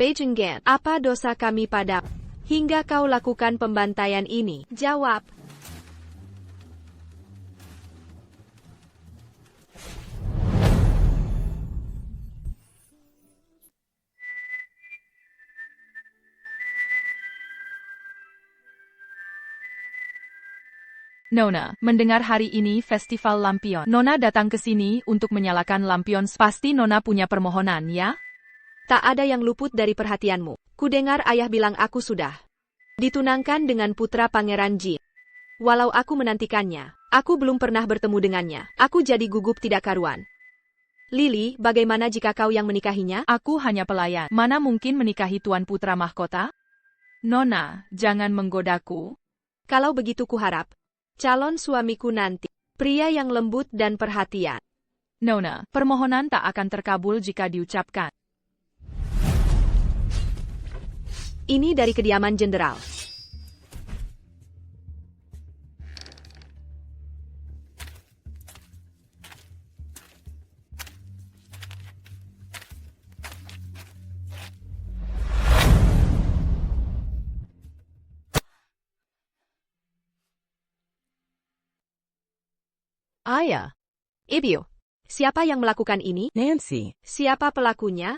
Pejenggan, apa dosa kami padamu? Hingga kau lakukan pembantaian ini. Jawab. Nona, mendengar hari ini festival lampion. Nona datang ke sini untuk menyalakan lampion. Pasti Nona punya permohonan, ya? Tak ada yang luput dari perhatianmu. Kudengar ayah bilang aku sudah ditunangkan dengan putra Pangeran Jin. Walau aku menantikannya, aku belum pernah bertemu dengannya. Aku jadi gugup tidak karuan. Lily, bagaimana jika kau yang menikahinya? Aku hanya pelayan. Mana mungkin menikahi tuan putra mahkota? Nona, jangan menggodaku. Kalau begitu kuharap calon suamiku nanti pria yang lembut dan perhatian. Nona, permohonan tak akan terkabul jika diucapkan. Ini dari kediaman jenderal. Ayah. Ibu. Siapa yang melakukan ini? Nancy. Siapa pelakunya?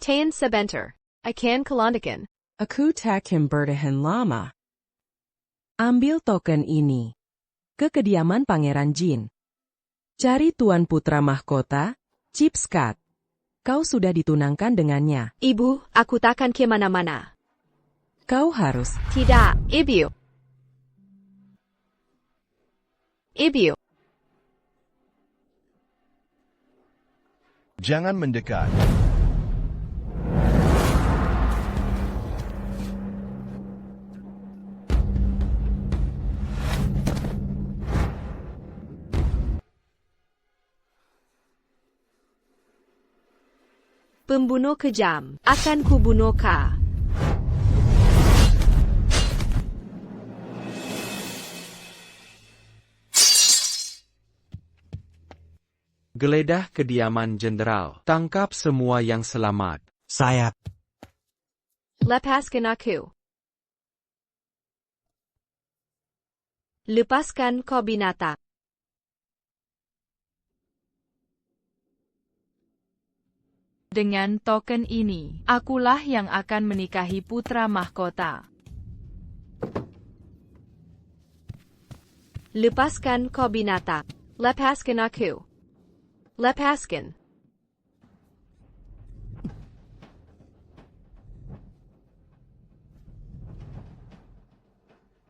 Tan sebentar. Akan kulandakan. Aku takkan bertahan lama. Ambil token ini. Ke kediaman Pangeran Jin. Cari tuan putra mahkota, Chip Scott. Kau sudah ditunangkan dengannya. Ibu, aku takkan ke mana-mana. Kau harus. Tidak, Ibu. Ibu. Jangan mendekat. Pembunuh kejam, akan kubunuh kau. Geledah kediaman jenderal. Tangkap semua yang selamat. Saya. Lepaskan aku. Lepaskan kau binatang. Dengan token ini, akulah yang akan menikahi putra mahkota. Lepaskan kau binatang. Lepaskan aku. Lepaskan.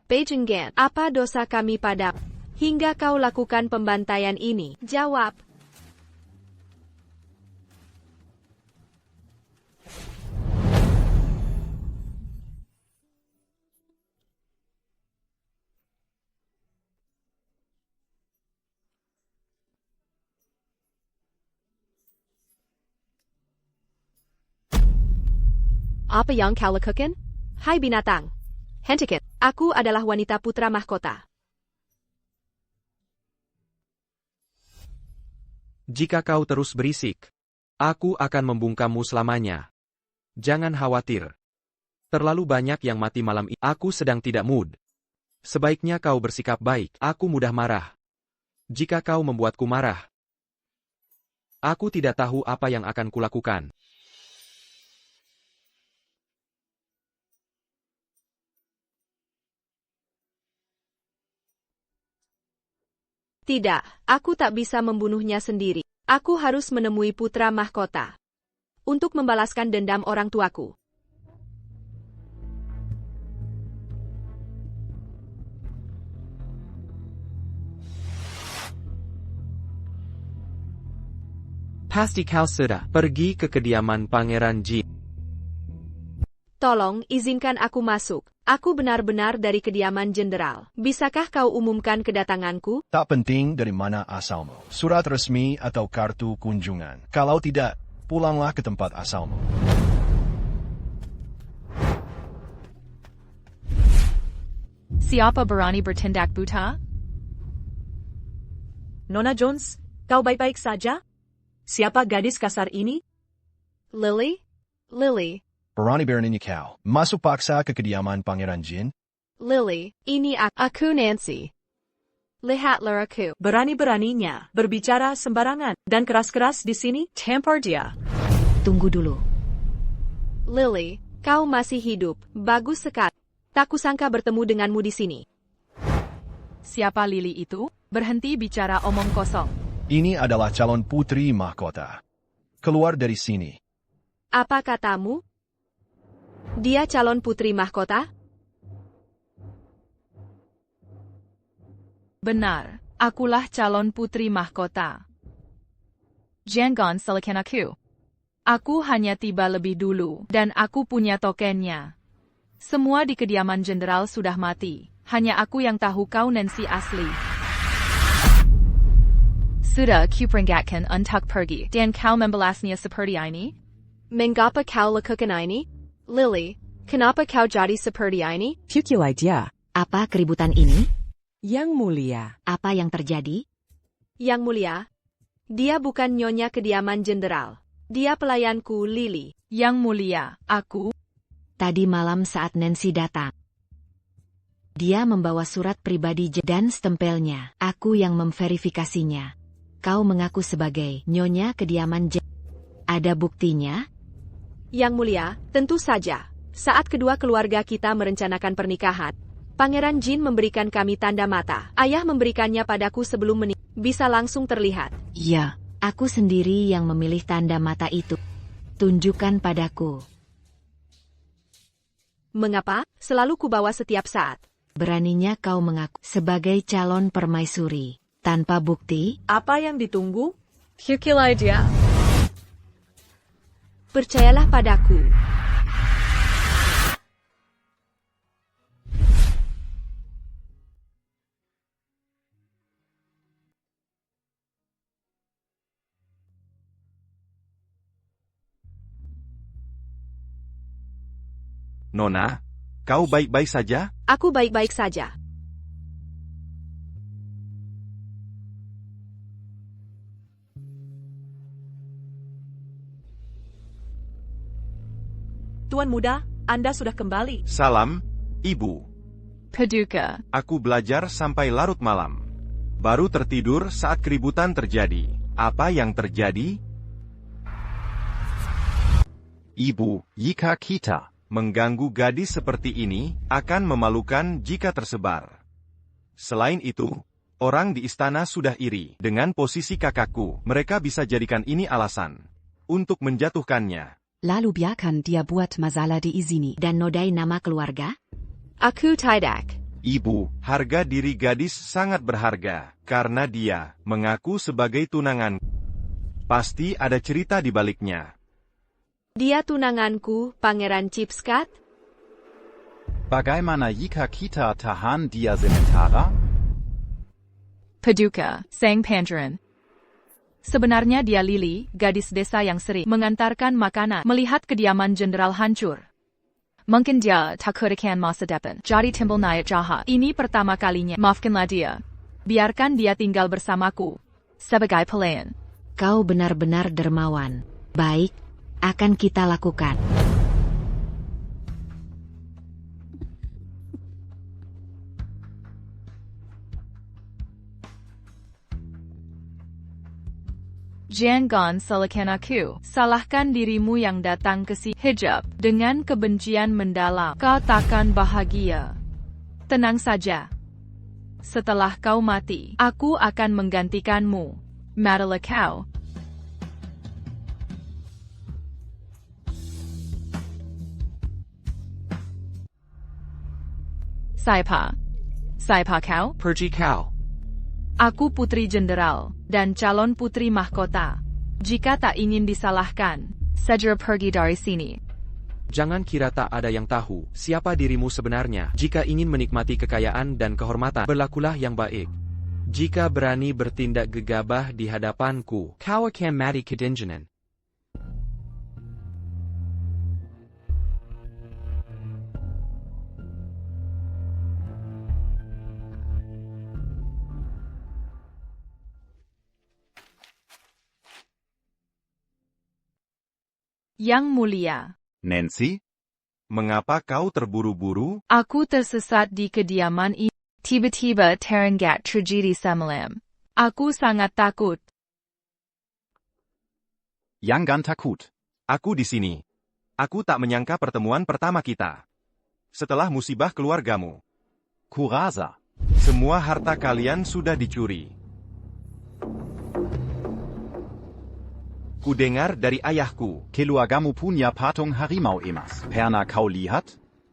Pejenggan, apa dosa kami padamu? Hingga kau lakukan pembantaian ini. Jawab. Apa yang kau lakukan? Hai binatang. Hentikan. Aku adalah wanita putra mahkota. Jika kau terus berisik, aku akan membungkammu selamanya. Jangan khawatir. Terlalu banyak yang mati malam ini. Aku sedang tidak mood. Sebaiknya kau bersikap baik. Aku mudah marah. Jika kau membuatku marah, aku tidak tahu apa yang akan kulakukan. Tidak, aku tak bisa membunuhnya sendiri. Aku harus menemui putra mahkota untuk membalaskan dendam orang tuaku. Pasti kau sudah pergi ke kediaman Pangeran Jin. Tolong, izinkan aku masuk. Aku benar-benar dari kediaman jenderal. Bisakah kau umumkan kedatanganku? Tak penting dari mana asalmu. Surat resmi atau kartu kunjungan. Kalau tidak, pulanglah ke tempat asalmu. Siapa berani bertindak buta? Nona Jones, kau baik-baik saja? Siapa gadis kasar ini? Lily? Lily, Berani-beraninya kau masuk paksa ke kediaman Pangeran Jin? Lily, ini aku Nancy. Lihatlah aku. Berani-beraninya berbicara sembarangan dan keras-keras di sini, tampar dia. Tunggu dulu. Lily, kau masih hidup. Bagus sekali. Tak kusangka bertemu denganmu di sini. Siapa Lily itu? Berhenti bicara omong kosong. Ini adalah calon putri mahkota. Keluar dari sini. Apa katamu? Dia calon putri mahkota? Benar, akulah calon putri mahkota. Jangan salahkan aku. Aku hanya tiba lebih dulu, dan aku punya tokennya. Semua di kediaman jenderal sudah mati. Hanya aku yang tahu kau Nancy asli. Sudah kuperingatkan untuk pergi, dan kau membalasnya seperti ini? Mengapa kau lakukan ini? Lily, kenapa kau jadi seperti ini? Pukilai dia. Apa keributan ini? Yang mulia. Apa yang terjadi? Yang mulia, dia bukan nyonya kediaman jenderal. Dia pelayanku, Lily. Yang mulia, aku. Tadi malam saat Nancy datang. Dia membawa surat pribadi dan stempelnya. Aku yang memverifikasinya. Kau mengaku sebagai nyonya kediaman Ada buktinya? Yang mulia, tentu saja. Saat kedua keluarga kita merencanakan pernikahan, Pangeran Jin memberikan kami tanda mata. Ayah memberikannya padaku sebelum menikah. Bisa langsung terlihat. Iya, aku sendiri yang memilih tanda mata itu. Tunjukkan padaku. Mengapa? Selalu kubawa setiap saat. Beraninya kau mengaku sebagai calon permaisuri. Tanpa bukti? Apa yang ditunggu? Pukilai dia. Percayalah padaku. Nona, kau baik-baik saja? Aku baik-baik saja. Tuan muda, Anda sudah kembali. Salam, Ibu. Paduka. Aku belajar sampai larut malam. Baru tertidur saat keributan terjadi. Apa yang terjadi? Ibu, jika kita mengganggu gadis seperti ini, akan memalukan jika tersebar. Selain itu, orang di istana sudah iri dengan posisi kakakku. Mereka bisa jadikan ini alasan untuk menjatuhkannya. Lalu biarkan dia buat masalah di izini dan nodai nama keluarga? Aku tidak. Ibu, harga diri gadis sangat berharga, karena dia mengaku sebagai tunangan. Pasti ada cerita di baliknya. Dia tunanganku, Pangeran Chipscat? Bagaimana jika kita tahan dia sementara? Paduka, Sang Pangeran. Sebenarnya dia Lily, gadis desa yang sering mengantarkan makanan melihat kediaman jenderal hancur. Mungkin dia takutkan masa depan. Jadi timbul niat jahat. Ini pertama kalinya. Maafkanlah dia. Biarkan dia tinggal bersamaku. Sebagai pelayan. Kau benar-benar dermawan. Baik, akan kita lakukan. Jangan salahkan aku. Salahkan dirimu yang datang ke si hijab dengan kebencian mendalam. Kau takkan bahagia. Tenang saja. Setelah kau mati, aku akan menggantikanmu. Matilah kau. Siapa kau? Pergi kau. Aku putri jenderal, dan calon putri mahkota. Jika tak ingin disalahkan, segera pergi dari sini. Jangan kira tak ada yang tahu siapa dirimu sebenarnya. Jika ingin menikmati kekayaan dan kehormatan, berlakulah yang baik. Jika berani bertindak gegabah di hadapanku, kau akan mati kedinginan. Yang Mulia, Nancy? Mengapa kau terburu-buru? aku tersesat di kediaman ini. Tiba-tiba teringat tragedi semalam. Aku sangat takut. Jangan takut. Aku di sini. Aku tak menyangka pertemuan pertama kita. Setelah musibah keluargamu. Kurasa. Semua harta kalian sudah dicuri. Kudengar dari ayahku. Keluargamu punya patung harimau emas. Pernah kau lihat?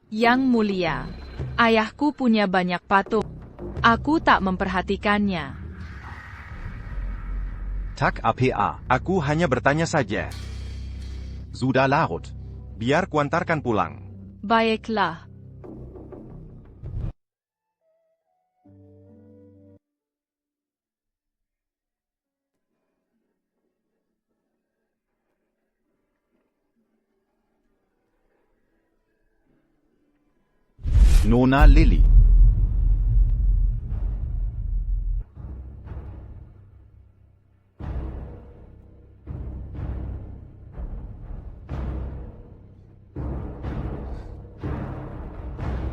Yang Mulia, ayahku punya banyak patung. Aku tak memperhatikannya. Tak apa. Aku hanya bertanya saja. Sudah larut. Biar kuantarkan pulang. Baiklah. Nona Lily.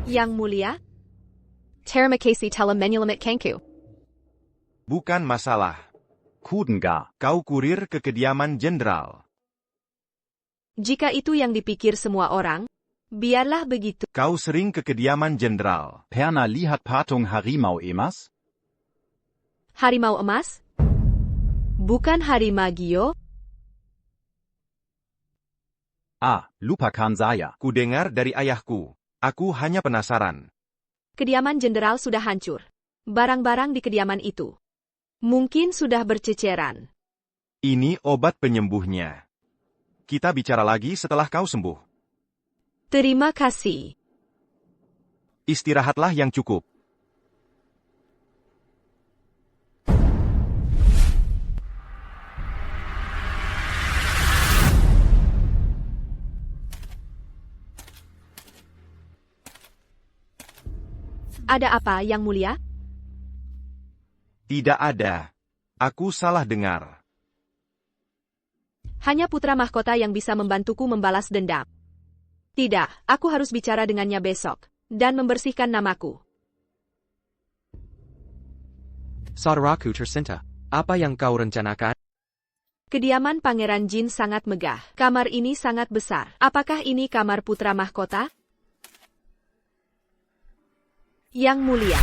Yang Mulia? Terima kasih telah menyelamatkanku. Bukan masalah. Kudengar. Kau kurir ke kediaman jenderal. Jika itu yang dipikir semua orang, biarlah begitu. Kau sering ke kediaman jenderal. Pernah lihat patung harimau emas? Harimau emas? Bukan harimau Gio? Lupakan saya. Kudengar dari ayahku. Aku hanya penasaran. Kediaman jenderal sudah hancur. Barang-barang di kediaman itu mungkin sudah berceceran. Ini obat penyembuhnya. Kita bicara lagi setelah kau sembuh. Terima kasih. Istirahatlah yang cukup. Ada apa, Yang Mulia? Tidak ada. Aku salah dengar. Hanya putra mahkota yang bisa membantuku membalas dendam. Tidak, aku harus bicara dengannya besok, dan membersihkan namaku. Saudaraku tercinta, apa yang kau rencanakan? Kediaman Pangeran Jin sangat megah. Kamar ini sangat besar. Apakah ini kamar putra mahkota? Yang Mulia.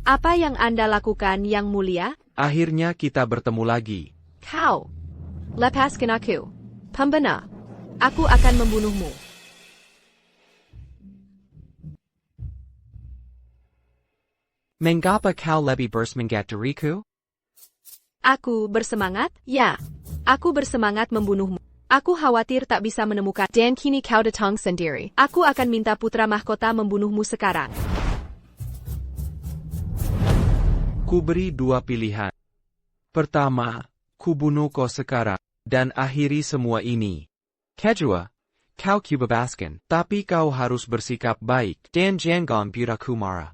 Apa yang Anda lakukan, Yang Mulia? Akhirnya kita bertemu lagi. Kau. Lepaskan aku. Pembina. Aku akan membunuhmu. Mengapa kau lebih bersemangat dariku? Aku bersemangat? Ya. Aku bersemangat membunuhmu. Aku khawatir tak bisa menemukan. Dan kini kau datang sendiri. Aku akan minta putra mahkota membunuhmu sekarang. Ku beri dua pilihan. Pertama, ku bunuh kau sekarang, dan akhiri semua ini. Kedua, kau bebaskan, tapi kau harus bersikap baik, dan jangan biar aku marah.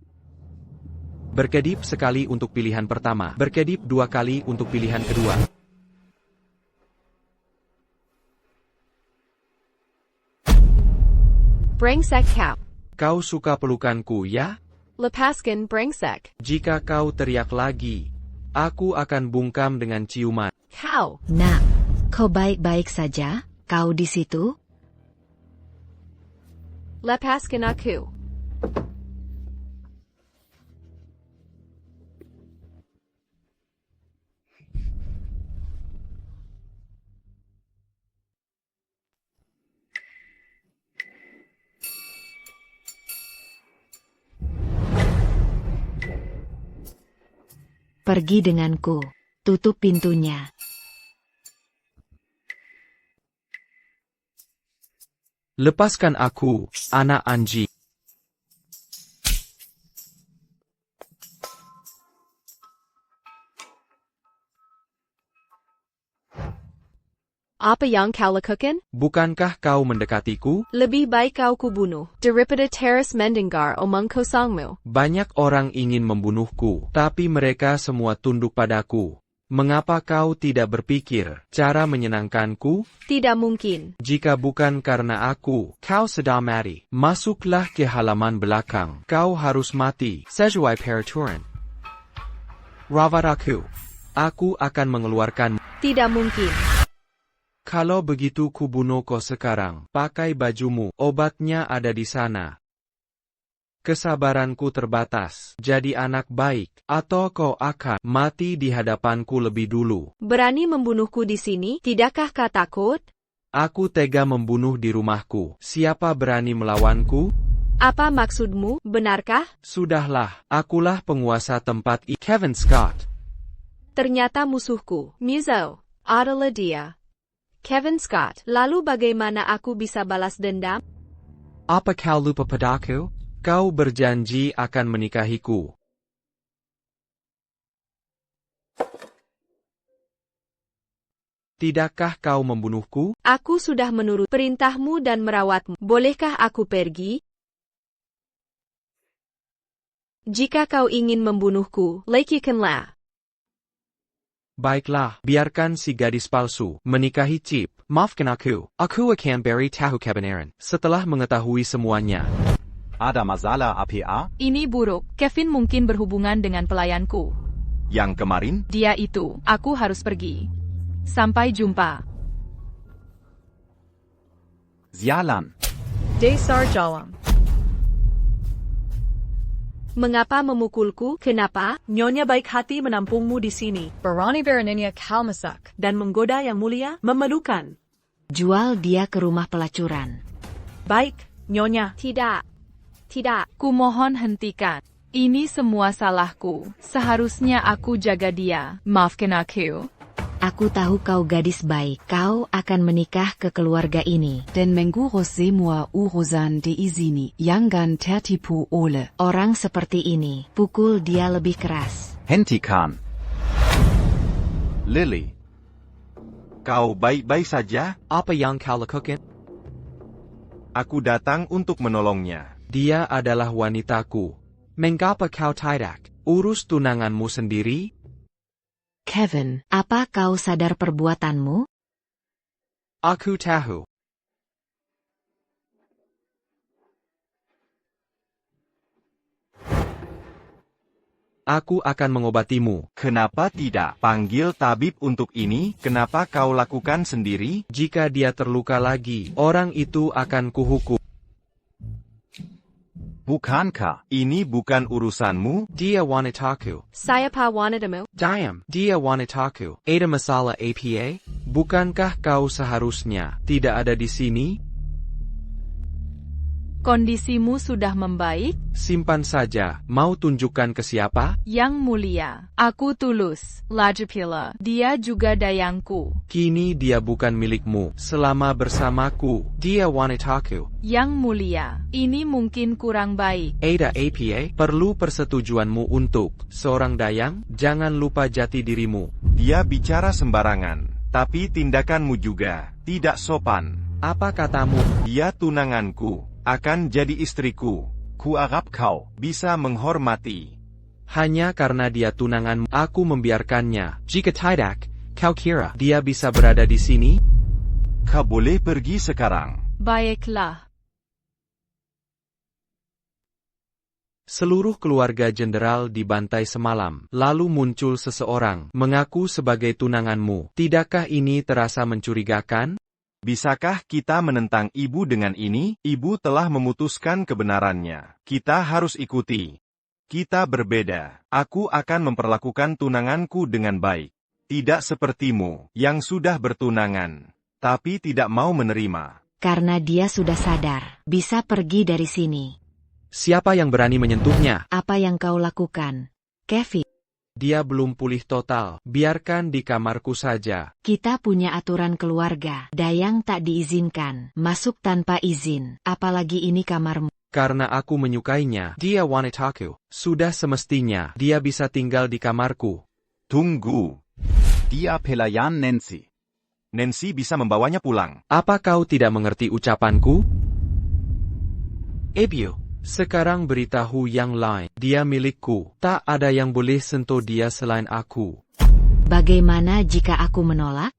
Berkedip sekali untuk pilihan pertama, berkedip dua kali untuk pilihan kedua. Brengsek kau. Kau suka pelukanku, ya? Lepaskan brengsek. Jika kau teriak lagi, aku akan bungkam dengan ciuman. Kau. Nak, kau baik-baik saja? Kau di situ? Lepaskan aku. Pergi denganku. Tutup pintunya. Lepaskan aku, anak anjing. Apa yang kau lakukan? Bukankah kau mendekatiku? Lebih baik kau kubunuh. Daripada terus mendengar omong kosongmu. Banyak orang ingin membunuhku, tapi mereka semua tunduk padaku. Mengapa kau tidak berpikir cara menyenangkanku? Tidak mungkin. Jika bukan karena aku, kau sudah mati. Masuklah ke halaman belakang. Kau harus mati. Sesuai peraturan. Rawat aku. Aku akan mengeluarkan. Tidak mungkin. Kalau begitu kubunuh kau sekarang. Pakai bajumu. Obatnya ada di sana. Kesabaranku terbatas. Jadi anak baik. Atau kau akan mati di hadapanku lebih dulu. Berani membunuhku di sini? Tidakkah kau takut? Aku tega membunuh di rumahku. Siapa berani melawanku? Apa maksudmu? Benarkah? Sudahlah. Akulah penguasa tempat ini. Kevin Scott. Ternyata musuhku, Mizo, adalah dia. Kevin Scott. Lalu bagaimana aku bisa balas dendam? Apa kau lupa padaku? Kau berjanji akan menikahiku. Tidakkah kau membunuhku? Aku sudah menurut perintahmu dan merawatmu. Bolehkah aku pergi? Jika kau ingin membunuhku, lakukanlah. Baiklah, biarkan si gadis palsu menikahi Chip. Maafkan aku akan beri tahu kebenaran setelah mengetahui semuanya. Ada masalah APA? Ini buruk. Kevin mungkin berhubungan dengan pelayanku. Yang kemarin? Dia itu. Aku harus pergi. Sampai jumpa. Sialan. Dasar jalan. Mengapa memukulku? Kenapa? Nyonya baik hati menampungmu di sini. Barani Beraninya Kalmasak. Dan menggoda yang mulia, memalukan. Jual dia ke rumah pelacuran. Baik, Nyonya. Tidak. Tidak. Kumohon hentikan. Ini semua salahku. Seharusnya aku jaga dia. Maafkan aku. Aku tahu kau gadis baik. Kau akan menikah ke keluarga ini. Dan mengurus semua urusan di sini. Jangan tertipu oleh Orang seperti ini, pukul dia lebih keras. Hentikan. Lily. Kau baik-baik saja? Apa yang kau lakukan? Aku datang untuk menolongnya. Dia adalah wanitaku. Mengapa kau tidak urus tunanganmu sendiri? Kevin, apa kau sadar perbuatanmu? Aku tahu. Aku akan mengobatimu. Kenapa tidak panggil tabib untuk ini? Kenapa kau lakukan sendiri? Jika dia terluka lagi, orang itu akan kuhukum. Bukankah ini bukan urusanmu? Dia wanitaku. Saya pa wanitamu. Diam, dia wanitaku. Ada masalah APA? Bukankah kau seharusnya tidak ada di sini? Kondisimu sudah membaik? Simpan saja. Mau tunjukkan ke siapa? Yang mulia, aku tulus. Lajapila, dia juga dayangku. Kini dia bukan milikmu. Selama bersamaku, dia wanitaku. Yang mulia, ini mungkin kurang baik. Ada APA, perlu persetujuanmu untuk seorang dayang. Jangan lupa jati dirimu. Dia bicara sembarangan, tapi tindakanmu juga tidak sopan. Apa katamu? Dia tunanganku, akan jadi istriku. Kuharap kau bisa menghormati. Hanya karena dia tunanganmu, aku membiarkannya. Jika tidak, kau kira dia bisa berada di sini? Kau boleh pergi sekarang. Baiklah. Seluruh keluarga jenderal dibantai semalam. Lalu muncul seseorang, mengaku sebagai tunanganmu. Tidakkah ini terasa mencurigakan? Bisakah kita menentang ibu dengan ini? Ibu telah memutuskan kebenarannya. Kita harus ikuti. Kita berbeda. Aku akan memperlakukan tunanganku dengan baik. Tidak sepertimu, yang sudah bertunangan, tapi tidak mau menerima. Karena dia sudah sadar, bisa pergi dari sini. Siapa yang berani menyentuhnya? Apa yang kau lakukan, Kevin? Dia belum pulih total. Biarkan di kamarku saja. Kita punya aturan keluarga. Dayang tak diizinkan masuk tanpa izin. Apalagi ini kamarmu. Karena aku menyukainya. Dia wanitaku. Sudah semestinya dia bisa tinggal di kamarku. Tunggu. Dia pelayan Nancy. Nancy bisa membawanya pulang. Apa kau tidak mengerti ucapanku? Ebio. Sekarang beritahu yang lain. Dia milikku. Tak ada yang boleh sentuh dia selain aku. Bagaimana jika aku menolak?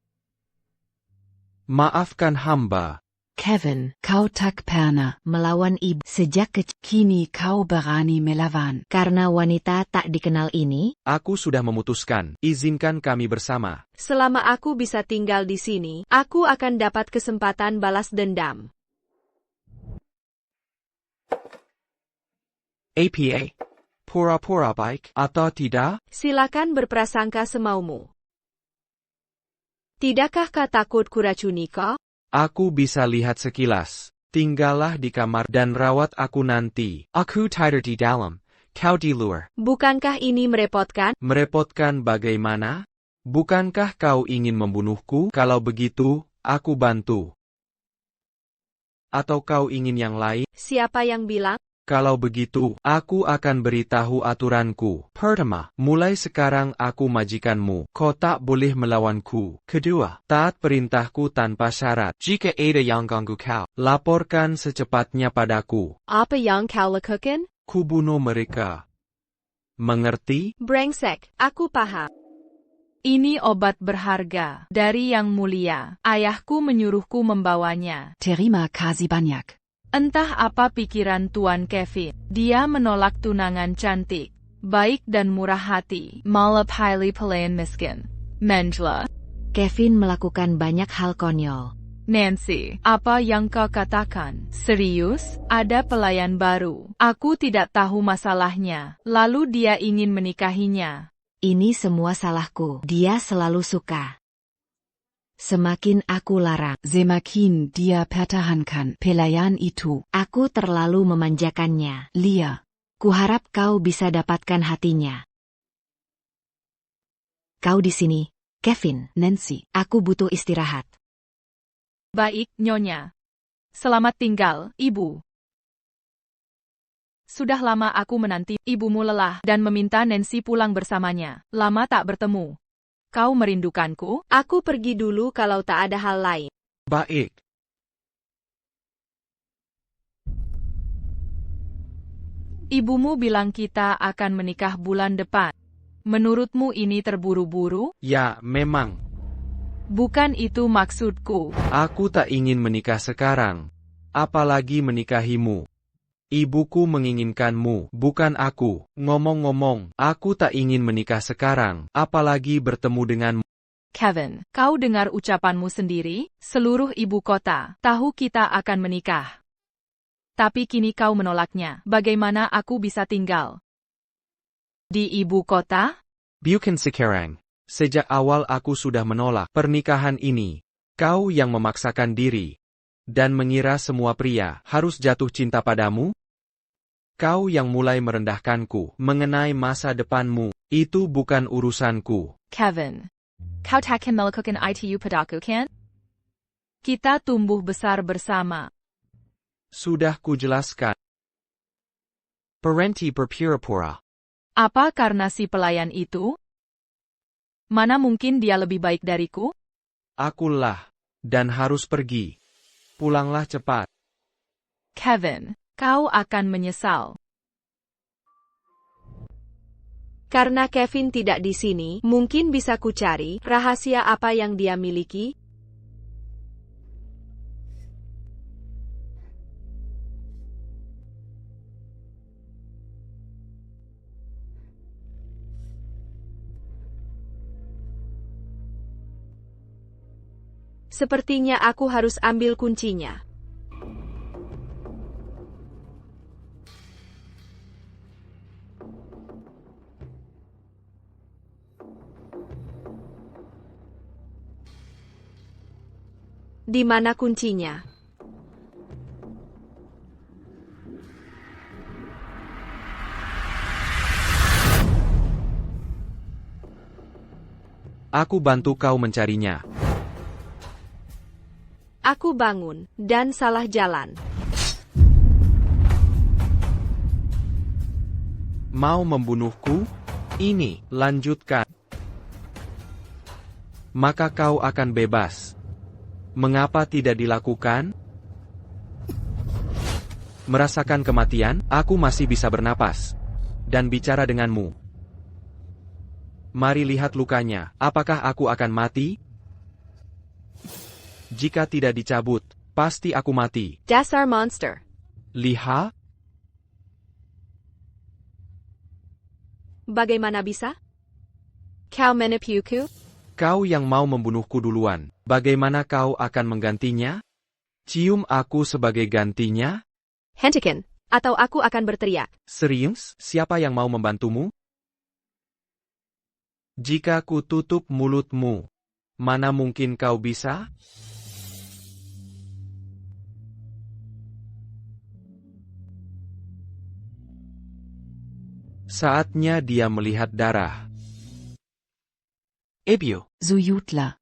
Maafkan hamba. Kevin, kau tak pernah Melawan ibu sejak kecil. kini kau berani melawan. Karena wanita tak dikenal ini, Aku sudah memutuskan. Izinkan kami bersama. Selama aku bisa tinggal di sini, aku akan dapat kesempatan balas dendam. APA. Pura-pura baik atau tidak? Silakan berprasangka semaumu. Tidakkah kau takut kuracuni kau? Aku bisa lihat sekilas. Tinggallah di kamar dan rawat aku nanti. Aku tidur di dalam. Kau di luar. Bukankah ini merepotkan? Merepotkan bagaimana? Bukankah kau ingin membunuhku? Kalau begitu, aku bantu. Atau kau ingin yang lain? Siapa yang bilang? Kalau begitu, aku akan beritahu aturanku. Pertama, mulai sekarang aku majikanmu. Kau tak boleh melawanku. Kedua, taat perintahku tanpa syarat. Jika ada yang ganggu kau, laporkan secepatnya padaku. Apa yang kau lakukan? Kubunuh mereka. Mengerti? Brengsek, aku paham. Ini obat berharga dari Yang Mulia. Ayahku menyuruhku membawanya. Terima kasih banyak. Entah apa pikiran Tuan Kevin. Dia menolak tunangan cantik, baik dan murah hati. Malah pilih pelayan miskin. Menjla. Kevin melakukan banyak hal konyol. Nancy, apa yang kau katakan? Serius? Ada pelayan baru. Aku tidak tahu masalahnya. Lalu dia ingin menikahinya. Ini semua salahku. Dia selalu suka. Semakin aku larang, Semakin dia pertahankan pelayan itu. aku terlalu memanjakannya. Lia, Kuharap kau bisa dapatkan hatinya. Kau di sini, Kevin. Nancy, Aku butuh istirahat. Baik, Nyonya. Selamat tinggal, Ibu. Sudah lama aku menanti ibumu lelah dan meminta Nancy pulang bersamanya. Lama tak bertemu. Kau merindukanku? Aku pergi dulu kalau tak ada hal lain. Baik. Ibumu bilang kita akan menikah bulan depan. Menurutmu ini terburu-buru? Ya, memang. Bukan itu maksudku. Aku tak ingin menikah sekarang. Apalagi menikahimu. Ibuku menginginkanmu, bukan aku. Ngomong-ngomong, aku tak ingin menikah sekarang, apalagi bertemu denganmu. Kevin, kau dengar ucapanmu sendiri? Seluruh ibu kota tahu kita akan menikah. Tapi kini kau menolaknya. Bagaimana aku bisa tinggal di ibu kota? Bukan sekarang. Sejak awal aku sudah menolak pernikahan ini. Kau yang memaksakan diri dan mengira semua pria harus jatuh cinta padamu? Kau yang mulai merendahkanku mengenai masa depanmu. Itu bukan urusanku. Kevin, kau takkan melakukan itu padaku kan? Kita tumbuh besar bersama. Sudah kujelaskan. Berhenti berpura-pura. Apa karena si pelayan itu? Mana mungkin dia lebih baik dariku? Akulah, dan harus pergi. Pulanglah cepat. Kevin, kau akan menyesal. Karena Kevin tidak di sini, mungkin bisa kucari rahasia apa yang dia miliki. Sepertinya aku harus ambil kuncinya. Di mana kuncinya? Aku bantu kau mencarinya. Aku bangun, dan salah jalan. Mau membunuhku? Ini, lanjutkan. Maka kau akan bebas. Mengapa tidak dilakukan? Merasakan kematian, aku masih bisa bernapas dan bicara denganmu. Mari lihat lukanya, apakah aku akan mati? Jika tidak dicabut, pasti aku mati. Dasar monster. Lihat? Bagaimana bisa? Kau menipuku? Kau yang mau membunuhku duluan, bagaimana kau akan menggantinya? Cium aku sebagai gantinya? Hentikan, atau aku akan berteriak. Serius? Siapa yang mau membantumu? Jika ku tutup mulutmu, mana mungkin kau bisa? Saatnya dia melihat darah. Ebio. Sujudlah.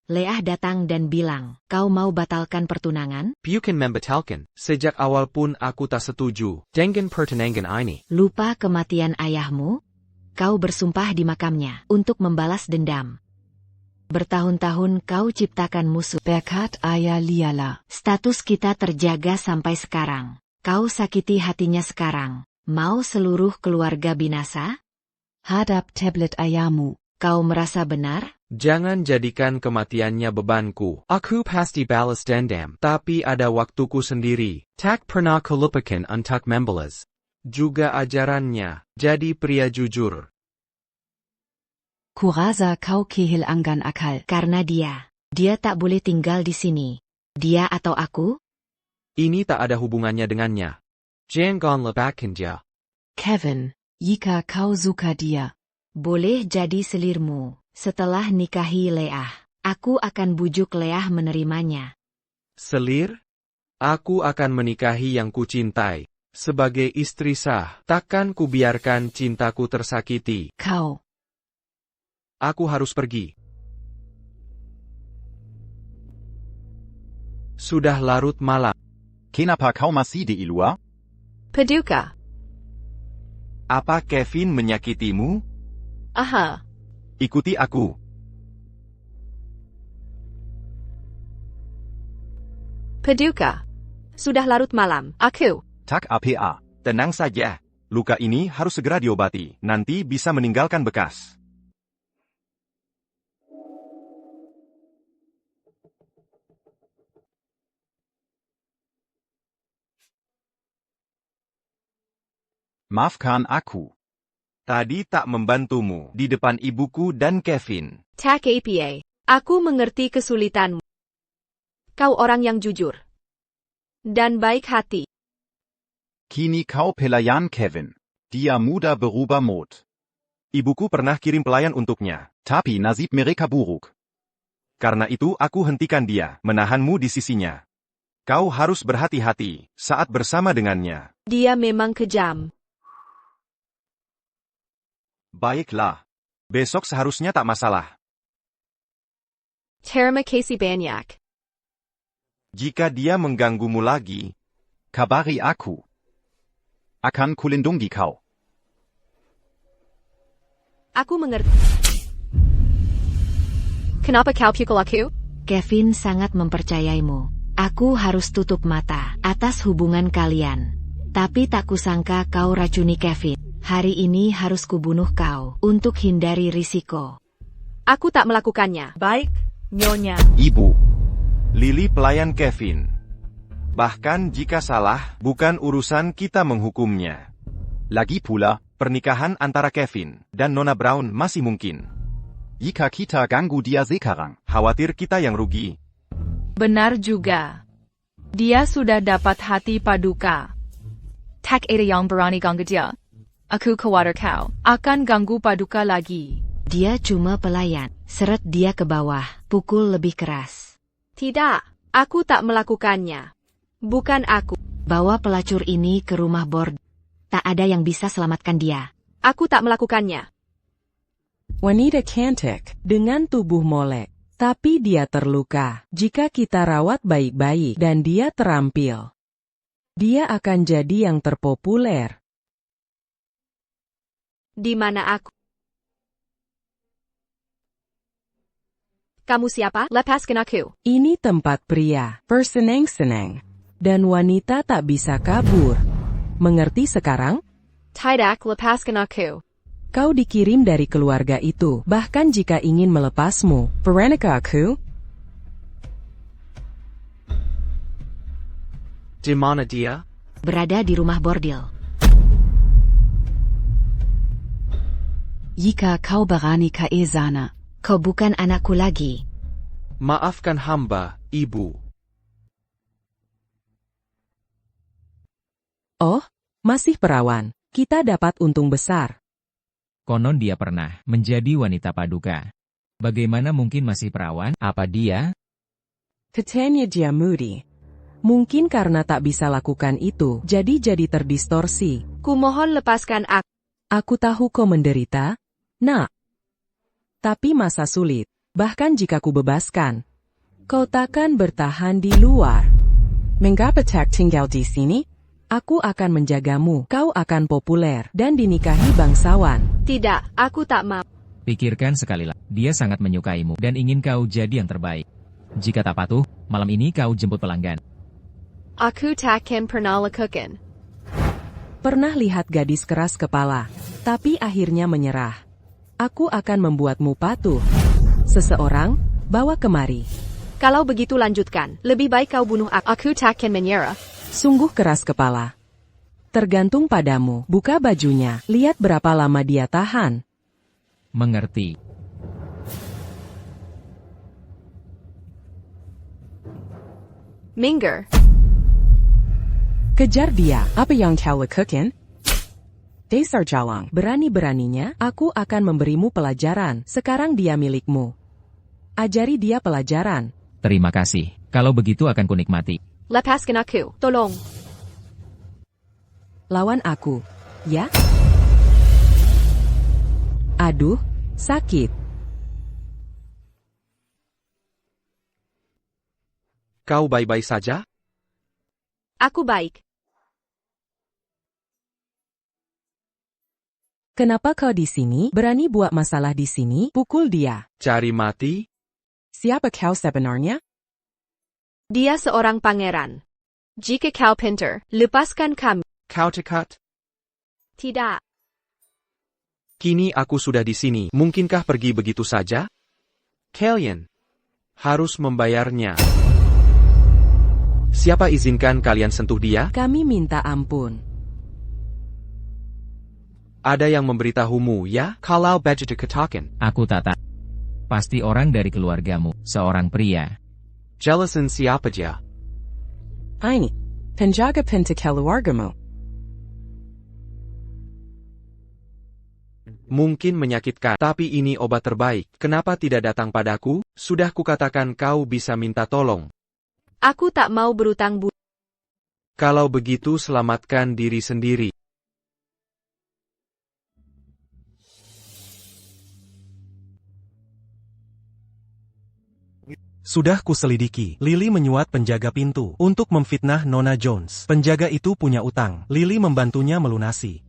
Leah datang dan bilang, kau mau batalkan pertunangan? Bukan membatalkan. Sejak awal pun aku tak setuju dengan pertunangan ini. Lupa kematian ayahmu? Kau bersumpah di makamnya untuk membalas dendam. Bertahun-tahun kau ciptakan musuh. Berkat ayah Liala. Status kita terjaga sampai sekarang. Kau sakiti hatinya sekarang. Mau seluruh keluarga binasa? Hadap tablet ayahmu. Kau merasa benar? Jangan jadikan kematiannya bebanku. Aku pasti balas dendam. Tapi ada waktuku sendiri. Tak pernah kulupakan untuk membalas. Juga ajarannya. Jadi pria jujur. Kurasa kau kehilangan akal. Karena dia tak boleh tinggal di sini. Dia atau aku? Ini tak ada hubungannya dengannya. Jangan lepaskan dia. Kevin, jika kau suka dia, boleh jadi selirmu. Setelah nikahi Leah, aku akan bujuk Leah menerimanya. Selir? Aku akan menikahi yang kucintai. Sebagai istri sah, takkan kubiarkan cintaku tersakiti. Kau. Aku harus pergi. Sudah larut malam. Kenapa kau masih di luar? Paduka. Apa Kevin menyakitimu? Aha. Ikuti aku. Paduka. Sudah larut malam. Aku. Tak apa. Tenang saja. Luka ini harus segera diobati. Nanti bisa meninggalkan bekas. Maafkan aku. Tadi tak membantumu di depan ibuku dan Kevin. Tak apa. Aku mengerti kesulitanmu. Kau orang yang jujur. Dan baik hati. Kini kau pelayan Kevin. Dia muda berubah mod. Ibuku pernah kirim pelayan untuknya. Tapi nasib mereka buruk. Karena itu aku hentikan dia, menahanmu di sisinya. Kau harus berhati-hati saat bersama dengannya. Dia memang kejam. Baiklah. Besok seharusnya tak masalah. Terima kasih banyak. Jika dia mengganggumu lagi, kabari aku. Akan kulindungi kau. Aku mengerti. Kenapa kau pukul aku? Kevin sangat mempercayaimu. Aku harus tutup mata atas hubungan kalian. Tapi tak kusangka kau racuni Kevin. Hari ini harus kubunuh kau untuk hindari risiko. Aku tak melakukannya. Baik, Nyonya. Ibu. Lily pelayan Kevin. Bahkan jika salah, bukan urusan kita menghukumnya. Lagi pula, pernikahan antara Kevin dan Nona Brown masih mungkin. Jika kita ganggu dia sekarang, khawatir kita yang rugi. Benar juga. Dia sudah dapat hati Paduka. Tak ada yang berani ganggu dia. Aku khawatir kau akan ganggu Paduka lagi. Dia cuma pelayan. Seret dia ke bawah. Pukul lebih keras. Tidak, aku tak melakukannya. Bukan aku. Bawa pelacur ini ke rumah Bord. Tak ada yang bisa selamatkan dia. Aku tak melakukannya. Wanita cantik, dengan tubuh molek. Tapi dia terluka. Jika kita rawat baik-baik dan dia terampil, dia akan jadi yang terpopuler. Di mana aku? Kamu siapa? Lepaskan aku. Ini tempat pria, bersenang-senang. Dan wanita tak bisa kabur. Mengerti sekarang? Tidak, lepaskan aku. Kau dikirim dari keluarga itu, bahkan jika ingin melepasmu. Veronica aku? Di mana dia? Berada di rumah bordil. Jika kau berani ke sana. Kau bukan anakku lagi. Maafkan hamba, Ibu. Oh, masih perawan. Kita dapat untung besar. Konon dia pernah menjadi wanita paduka. Bagaimana mungkin masih perawan? Apa dia? Katanya dia moody. Mungkin karena tak bisa lakukan itu, jadi terdistorsi. Kumohon lepaskan aku. Aku tahu kau menderita, nak. Tapi masa sulit, bahkan jika ku bebaskan. Kau takkan bertahan di luar. Mengapa tak tinggal di sini? Aku akan menjagamu, kau akan populer, dan dinikahi bangsawan. Tidak, aku tak mau. Pikirkan sekali lagi. Dia sangat menyukaimu dan ingin kau jadi yang terbaik. Jika tak patuh, malam ini kau jemput pelanggan. Aku takkan pernah lakukan. Pernah lihat gadis keras kepala, tapi akhirnya menyerah. Aku akan membuatmu patuh. Seseorang, bawa kemari. Kalau begitu lanjutkan. Lebih baik kau bunuh aku. Aku takkan menyerah. Sungguh keras kepala. Tergantung padamu. Buka bajunya. Lihat berapa lama dia tahan. Mengerti. Minggir. Kejar dia. Apa yang kau lakukan? Dasar jalang. Berani-beraninya, aku akan memberimu pelajaran. Sekarang dia milikmu. Ajari dia pelajaran. Terima kasih. Kalau begitu akan kunikmati. Lepaskan aku. Tolong. Lawan aku. Ya? Aduh, sakit. Kau baik-baik saja? Aku baik. Kenapa kau di sini? Berani buat masalah di sini? Pukul dia. Cari mati? Siapa kau sebenarnya? Dia seorang pangeran. Jika kau pintar, lepaskan kami. Kau dekat? Tidak. Kini aku sudah di sini. Mungkinkah pergi begitu saja? Kalian harus membayarnya. Siapa izinkan kalian sentuh dia? Kami minta ampun. Ada yang memberitahumu, ya? Kalau baju dikatakan. Aku tak tahu. Pasti orang dari keluargamu, seorang pria. Jelasin siapa dia? Ini, penjaga pintu keluargamu. Mungkin menyakitkan, tapi ini obat terbaik. Kenapa tidak datang padaku? Sudah kukatakan kau bisa minta tolong. Aku tak mau berutang budi. Kalau begitu selamatkan diri sendiri. Sudah kuselidiki, Lily menyuap penjaga pintu untuk memfitnah Nona Jones. Penjaga itu punya utang, Lily membantunya melunasi.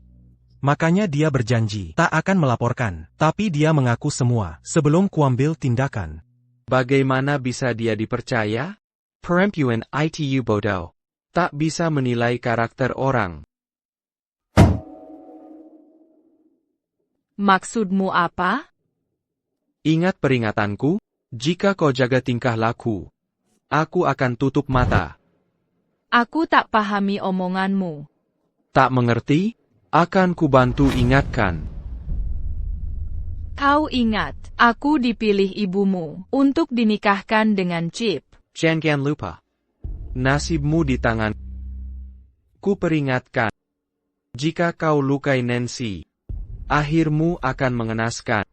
Makanya dia berjanji, tak akan melaporkan, tapi dia mengaku semua, sebelum kuambil tindakan. Bagaimana bisa dia dipercaya? Perempuan itu bodoh. Tak bisa menilai karakter orang. Maksudmu apa? Ingat peringatanku? Jika kau jaga tingkah laku, aku akan tutup mata. Aku tak pahami omonganmu. Tak mengerti? Akan kubantu ingatkan. Kau ingat, aku dipilih ibumu untuk dinikahkan dengan Chip. Jangan lupa. Nasibmu di tangan. Ku peringatkan. Jika kau lukai Nancy, akhirmu akan mengenaskan.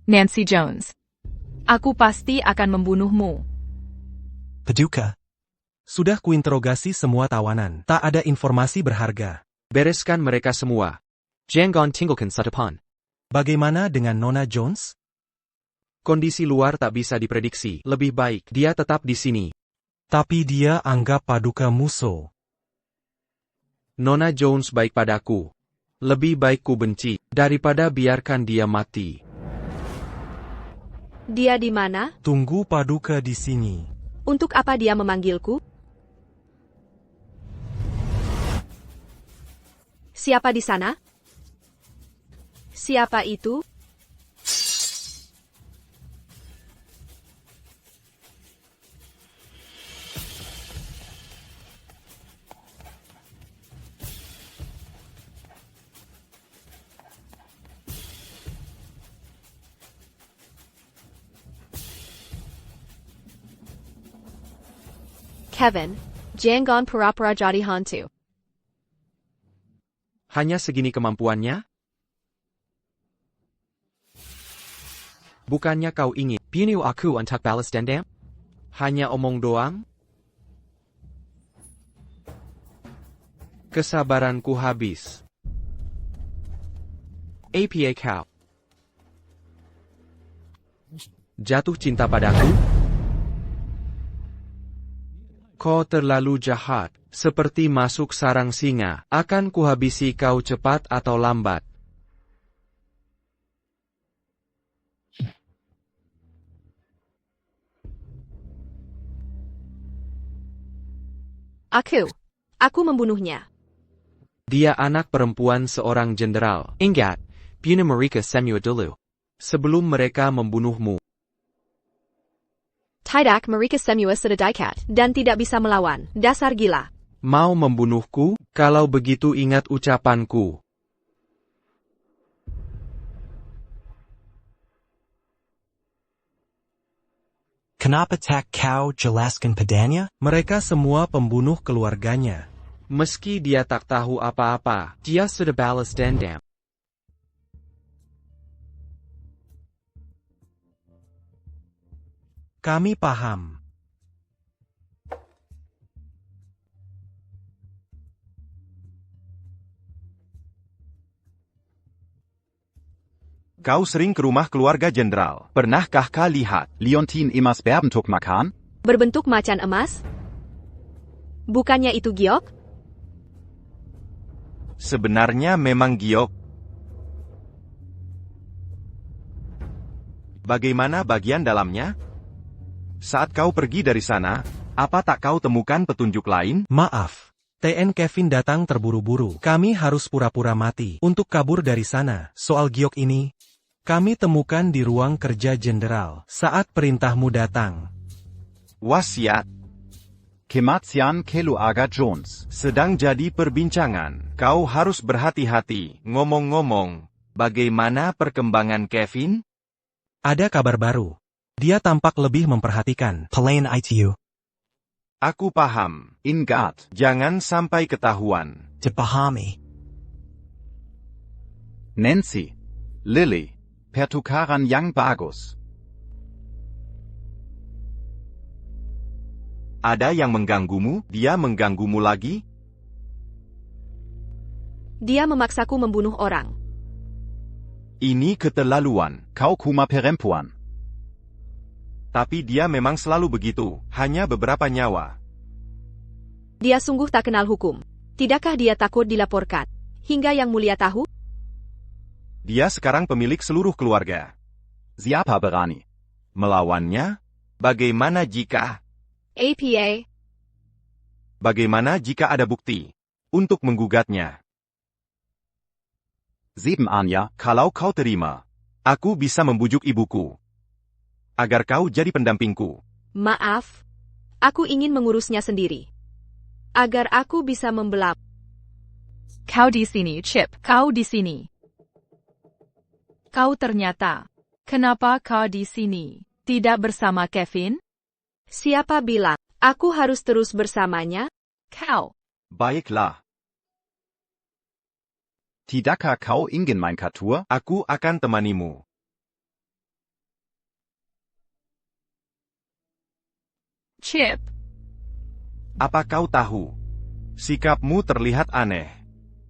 Nancy Jones. Aku pasti akan membunuhmu. Paduka. Sudah kuinterogasi semua tawanan, tak ada informasi berharga. Bereskan mereka semua. Jangan tinggalkan satapan. Bagaimana dengan Nona Jones? Kondisi luar tak bisa diprediksi. Lebih baik dia tetap di sini. Tapi dia anggap Paduka musuh. Nona Jones baik padaku. Lebih baik ku benci daripada biarkan dia mati. Dia di mana? Tunggu Paduka di sini. Untuk apa dia memanggilku? Siapa di sana? Siapa itu? Kevin, jangan pura-pura jadi hantu. Hanya segini kemampuannya? Bukannya kau ingin bunuh aku untuk balas dendam? Hanya omong doang? Kesabaranku habis. Apa kau? Jatuh cinta padaku? Kau terlalu jahat, seperti masuk sarang singa. Akan kuhabisi kau cepat atau lambat. Aku membunuhnya. Dia anak perempuan seorang jenderal. Ingat, bunuh mereka semua dulu. Sebelum mereka membunuhmu. Tidak, mereka semua sudah diikat dan tidak bisa melawan. Dasar gila. Mau membunuhku? Kalau begitu ingat ucapanku. Kenapa tak kau jelaskan padanya? Mereka semua pembunuh keluarganya. Meski dia tak tahu apa-apa, dia sudah balas dendam. Kami paham. Kau sering ke rumah keluarga jenderal. Pernahkah kau lihat Leontine emas berbentuk makan? Berbentuk macan emas? Bukannya itu giok? Sebenarnya memang giok. Bagaimana bagian dalamnya? Saat kau pergi dari sana, apa tak kau temukan petunjuk lain? Maaf. TN Kevin datang terburu-buru. Kami harus pura-pura mati untuk kabur dari sana. Soal giok ini, kami temukan di ruang kerja jenderal saat perintahmu datang. Wasiat. Kematian Keluarga Jones sedang jadi perbincangan. Kau harus berhati-hati. Ngomong-ngomong, bagaimana perkembangan Kevin? Ada kabar baru. Dia tampak lebih memperhatikan. Pelayan ITU. Aku paham. Ingat, jangan sampai ketahuan. Dipahami. Nancy, Lily, pertukaran yang bagus. Ada yang mengganggumu? Dia mengganggumu lagi? Dia memaksaku membunuh orang. Ini keterlaluan. Kau kuma perempuan. Tapi dia memang selalu begitu, hanya beberapa nyawa. Dia sungguh tak kenal hukum. Tidakkah dia takut dilaporkan? Hingga Yang Mulia tahu? Dia sekarang pemilik seluruh keluarga. Siapa berani melawannya? Bagaimana jika... APA? Bagaimana jika ada bukti untuk menggugatnya? 7 Anya, kalau kau terima, aku bisa membujuk ibuku agar kau jadi pendampingku. Maaf, aku ingin mengurusnya sendiri. Agar aku bisa membelah. Kau di sini, Chip. Kau di sini. Kau ternyata. Kenapa kau di sini? Tidak bersama Kevin? Siapa bilang aku harus terus bersamanya? Kau. Baiklah. Tidakkah kau ingin main catur? Aku akan temanimu. Chip. Apa kau tahu? Sikapmu terlihat aneh.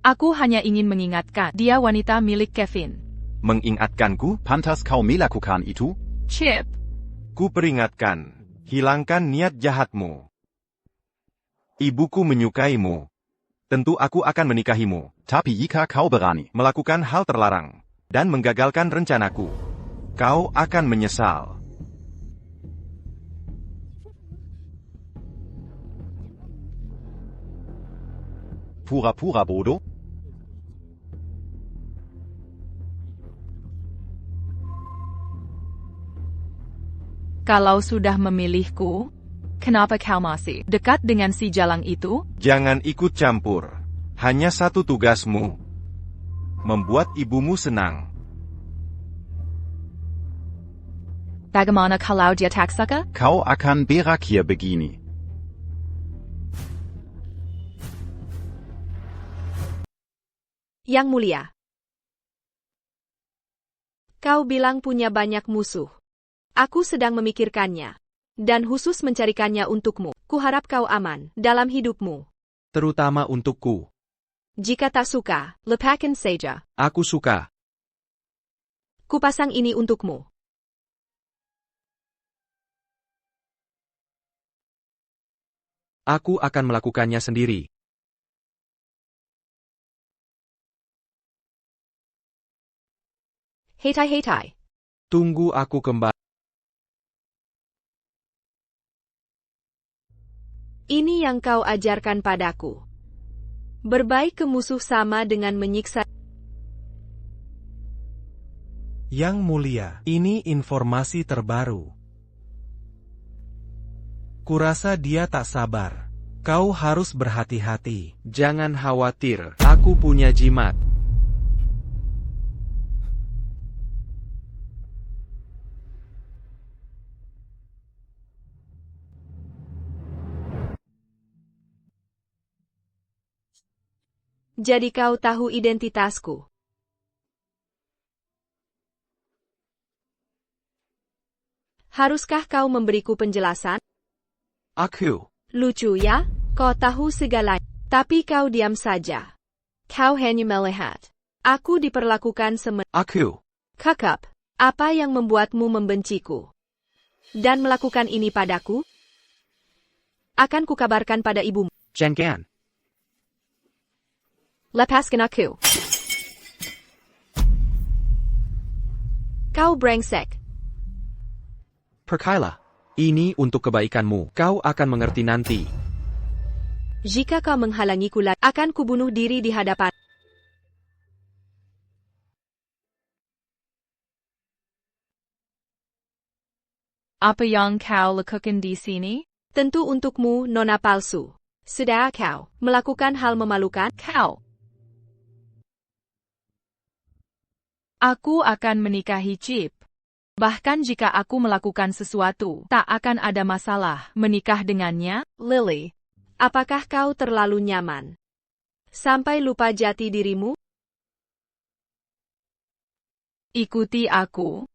Aku hanya ingin mengingatkan, dia wanita milik Kevin. Mengingatkanku? Pantas kau melakukan itu? Chip. Ku peringatkan, hilangkan niat jahatmu. Ibuku menyukaimu. Tentu aku akan menikahimu. Tapi jika kau berani melakukan hal terlarang dan menggagalkan rencanaku, kau akan menyesal. Pura-pura bodoh? Kalau sudah memilihku, kenapa kau masih dekat dengan si jalang itu? Jangan ikut campur. Hanya satu tugasmu. Membuat ibumu senang. Bagaimana kalau dia tak suka? Kau akan berakhir begini. Yang Mulia. Kau bilang punya banyak musuh. Aku sedang memikirkannya. Dan khusus mencarikannya untukmu. Kuharap kau aman dalam hidupmu. Terutama untukku. Jika tak suka, lepaskan saja. Aku suka. Kupasang ini untukmu. Aku akan melakukannya sendiri. Hetai. Tunggu aku kembali. Ini yang kau ajarkan padaku. Berbaik ke musuh sama dengan menyiksa. Yang Mulia, ini informasi terbaru. Kurasa dia tak sabar. Kau harus berhati-hati. Jangan khawatir, aku punya jimat. Jadi kau tahu identitasku. Haruskah kau memberiku penjelasan? Aku. Lucu ya? Kau tahu segalanya. Tapi kau diam saja. Kau hanya melihat. Aku diperlakukan Aku. Kakap, apa yang membuatmu membenciku? Dan melakukan ini padaku? Akan kukabarkan pada ibumu. Jangan. Lepaskan aku. Kau brengsek. Perkailah. Ini untuk kebaikanmu. Kau akan mengerti nanti. Jika kau menghalangiku lagi, akan kubunuh diri di hadapan. Apa yang kau lakukan di sini? Tentu untukmu, nona palsu. Sudah kau melakukan hal memalukan? Kau. Aku akan menikahi Chip. Bahkan jika aku melakukan sesuatu, tak akan ada masalah menikah dengannya. Lily, apakah kau terlalu nyaman? Sampai lupa jati dirimu? Ikuti aku.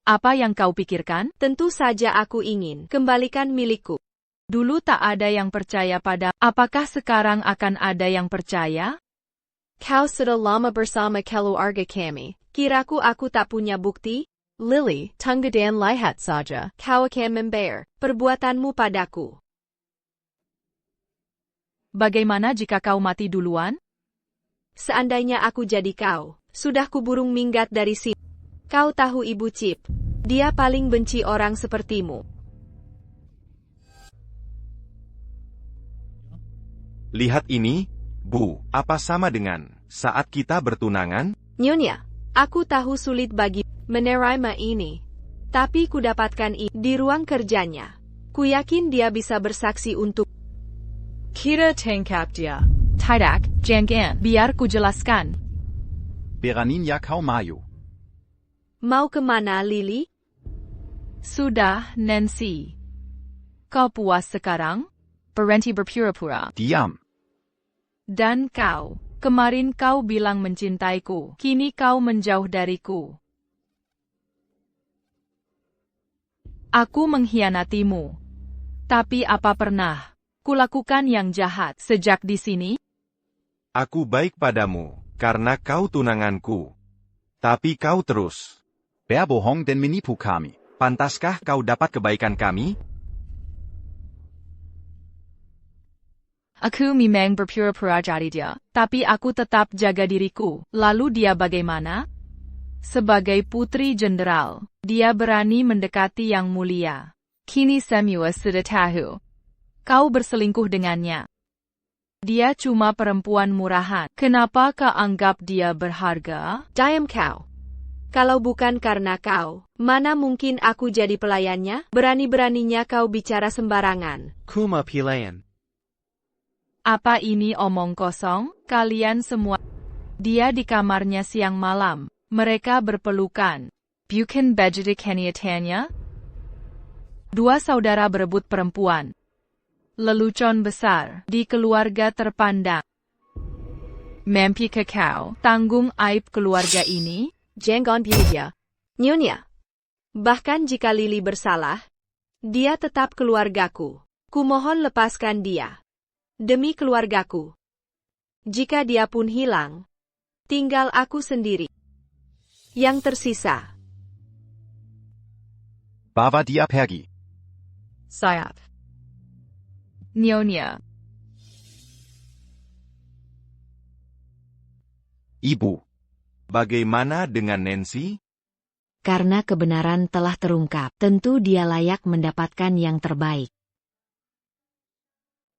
Apa yang kau pikirkan? Tentu saja aku ingin kembalikan milikku. Dulu tak ada yang percaya pada. Apakah sekarang akan ada yang percaya? Kau sudah lama bersama keluarga kami. Kiraku aku tak punya bukti? Lily, tunggu dan lihat saja. Kau akan membayar perbuatanmu padaku. Bagaimana jika kau mati duluan? Seandainya aku jadi kau, sudah kuburung minggat dari sini. Kau tahu Ibu Chip. Dia paling benci orang sepertimu. Lihat ini, Bu. Apa sama dengan saat kita bertunangan? Nyonya, aku tahu sulit bagi menerima ini. Tapi kudapatkan ini di ruang kerjanya. Kuyakin dia bisa bersaksi untuk Kita tangkap dia. Tidak, jangan. Biar ku jelaskan. Beraninya kau maju. Mau kemana, Lily? Sudah, Nancy. Kau puas sekarang? Berhenti berpura-pura. Diam. Dan kau, kemarin kau bilang mencintaiku, kini kau menjauh dariku. Aku mengkhianatimu. Tapi apa pernah kulakukan yang jahat sejak di sini? Aku baik padamu, karena kau tunanganku. Tapi kau terus berbohong dan menipu kami. Pantaskah kau dapat kebaikan kami? Aku memang berpura-pura jadi dia, tapi aku tetap jaga diriku. Lalu dia bagaimana? Sebagai putri jenderal, dia berani mendekati Yang Mulia. Kini semua sudah tahu. Kau berselingkuh dengannya. Dia cuma perempuan murahan. Kenapa kau anggap dia berharga? Diam kau. Kalau bukan karena kau, mana mungkin aku jadi pelayannya? Berani-beraninya kau bicara sembarangan. Kuma pilihan. Apa ini omong kosong? Kalian semua. Dia di kamarnya siang malam. Mereka berpelukan. Bukan begitu kenyataannya? Dua saudara berebut perempuan. Lelucon besar di keluarga terpandang. Mampi ke kau tanggung aib keluarga ini? Jangan dia. Nyonya. Bahkan jika Lily bersalah, dia tetap keluargaku. Kumohon lepaskan dia. Demi keluargaku. Jika dia pun hilang, tinggal aku sendiri. Yang tersisa. Bawa dia pergi. Sayap. Nyonya. Ibu. Bagaimana dengan Nancy? Karena kebenaran telah terungkap, tentu dia layak mendapatkan yang terbaik.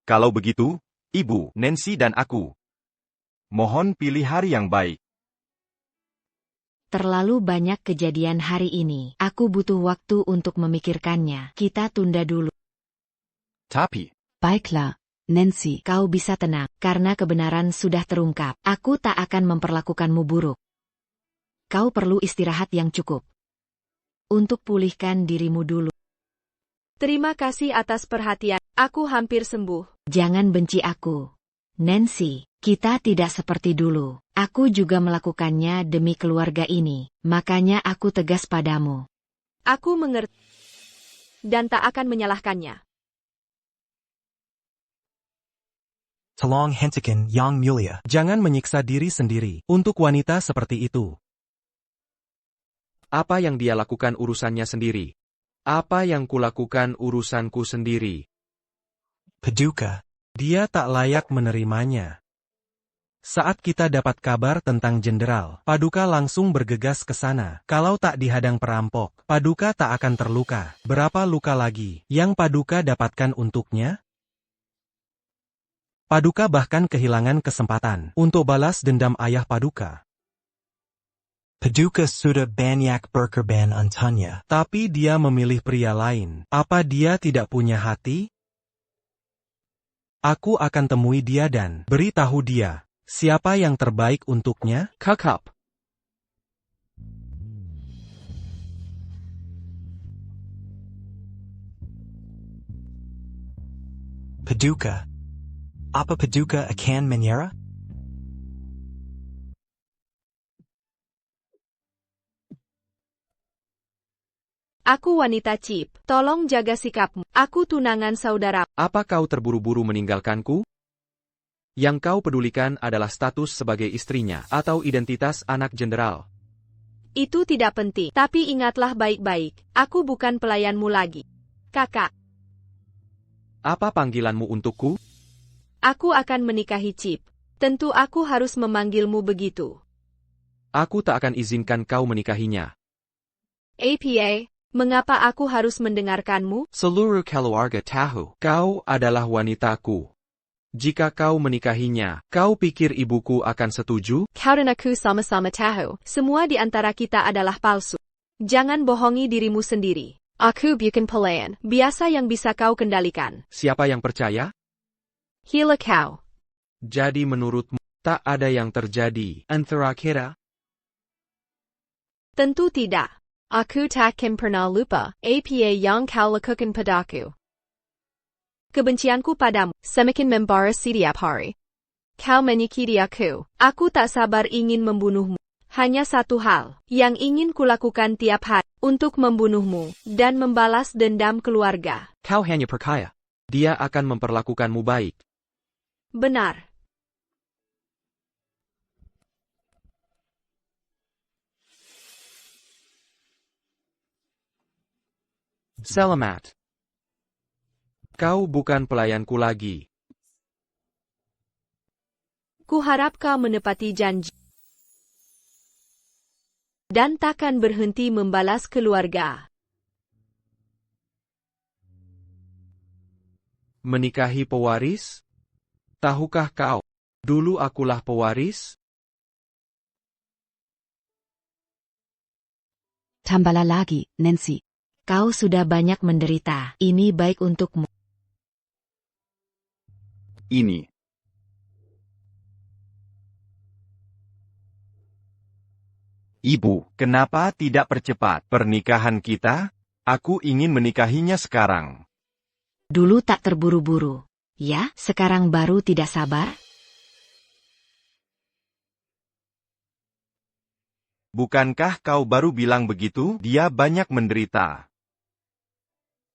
Kalau begitu, Ibu, Nancy dan aku. Mohon pilih hari yang baik. Terlalu banyak kejadian hari ini. Aku butuh waktu untuk memikirkannya. Kita tunda dulu. Tapi, Baiklah, Nancy. Kau bisa tenang, karena kebenaran sudah terungkap. Aku tak akan memperlakukanmu buruk. Kau perlu istirahat yang cukup. Untuk pulihkan dirimu dulu. Terima kasih atas perhatian. Aku hampir sembuh. Jangan benci aku. Nancy, kita tidak seperti dulu. Aku juga melakukannya demi keluarga ini. Makanya aku tegas padamu. Aku mengerti. Dan tak akan menyalahkannya. Tolong hentikan Yang Mulia. Jangan menyiksa diri sendiri. Untuk wanita seperti itu. Apa yang dia lakukan urusannya sendiri. Apa yang kulakukan urusanku sendiri. Paduka. Dia tak layak menerimanya. Saat kita dapat kabar tentang Jenderal, Paduka langsung bergegas ke sana. Kalau tak dihadang perampok, Paduka tak akan terluka. Berapa luka lagi yang Paduka dapatkan untuknya? Paduka bahkan kehilangan kesempatan untuk balas dendam ayah Paduka. Paduka sudah banyak berkorban untuknya. Tapi dia memilih pria lain. Apa dia tidak punya hati? Aku akan temui dia dan beritahu dia siapa yang terbaik untuknya. Kakap. Paduka. Apa Paduka akan menyerah? Aku wanita Chip. Tolong jaga sikapmu. Aku tunangan saudara. Apa kau terburu-buru meninggalkanku? Yang kau pedulikan adalah status sebagai istrinya atau identitas anak jenderal. Itu tidak penting. Tapi ingatlah baik-baik. Aku bukan pelayanmu lagi. Kakak. Apa panggilanmu untukku? Aku akan menikahi Chip. Tentu aku harus memanggilmu begitu. Aku tak akan izinkan kau menikahinya. APA, mengapa aku harus mendengarkanmu? Seluruh keluarga tahu, kau adalah wanitaku. Jika kau menikahinya, kau pikir ibuku akan setuju? Kau dan aku sama-sama tahu, semua di antara kita adalah palsu. Jangan bohongi dirimu sendiri. Aku bukan pelayan, biasa yang bisa kau kendalikan. Siapa yang percaya? Hila kau. Jadi menurutmu, tak ada yang terjadi antara kita? Tentu tidak. Aku takkan pernah lupa apa yang kau lakukan padaku. Kebencianku padamu semakin membara setiap hari. Kau menyakiti aku. Aku tak sabar ingin membunuhmu. Hanya satu hal yang ingin kulakukan tiap hari untuk membunuhmu dan membalas dendam keluarga. Kau hanya percaya. Dia akan memperlakukanmu baik. Benar. Selamat. Kau bukan pelayanku lagi. Kuharap kau menepati janji. Dan takkan berhenti membalas keluarga. Menikahi pewaris? Tahukah kau, dulu akulah pewaris? Tambahlah lagi, Nancy. Kau sudah banyak menderita. Ini baik untukmu. Ini. Ibu, kenapa tidak percepat pernikahan kita? Aku ingin menikahinya sekarang. Dulu tak terburu-buru. Ya, sekarang baru tidak sabar? Bukankah kau baru bilang begitu? Dia banyak menderita.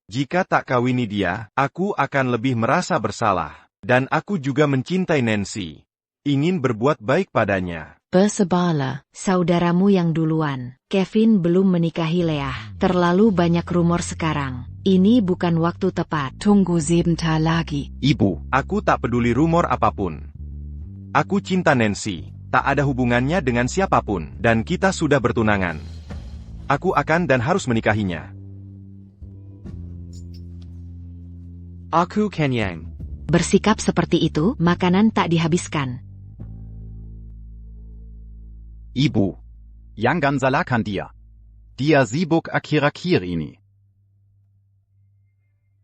Jika tak kawini dia, aku akan lebih merasa bersalah. Dan aku juga mencintai Nancy. Ingin berbuat baik padanya. Bersabarlah. Saudaramu yang duluan. Kevin belum menikahi Leah. Terlalu banyak rumor sekarang. Ini bukan waktu tepat. Tunggu sebentar lagi. Ibu, aku tak peduli rumor apapun. Aku cinta Nancy. Tak ada hubungannya dengan siapapun. Dan kita sudah bertunangan. Aku akan dan harus menikahinya. Aku Kenyang. Bersikap seperti itu, makanan tak dihabiskan. Ibu. Jangan salahkan dia. Dia sibuk akhir-akhir ini.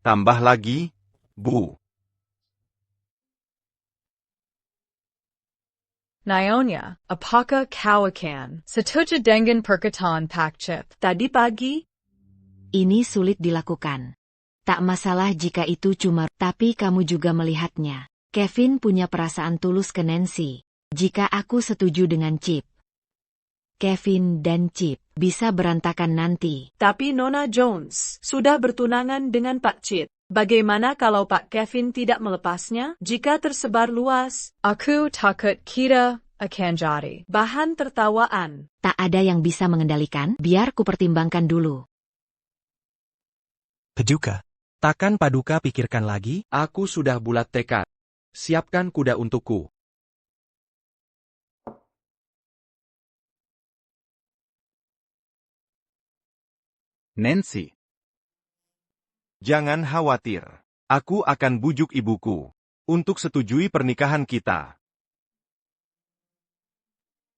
Tambah lagi, Bu. Nyonya, apaka kawakan, satuja dengan perkataan pakcip. Tadi pagi, Ini sulit dilakukan. Tak masalah jika itu cuma, tapi kamu juga melihatnya. Kevin punya perasaan tulus ke Nancy. Jika aku setuju dengan Chip. Kevin dan Chip bisa berantakan nanti. tapi Nona Jones sudah bertunangan dengan Pak Chip. Bagaimana kalau Pak Kevin tidak melepasnya? Jika tersebar luas, Aku takut kita akan jadi bahan tertawaan. Tak ada yang bisa mengendalikan, biar kupertimbangkan dulu. Paduka. Takkan Paduka pikirkan lagi? Aku sudah bulat tekad. Siapkan kuda untukku. Nancy. Jangan khawatir. Aku akan bujuk ibuku untuk setujui pernikahan kita.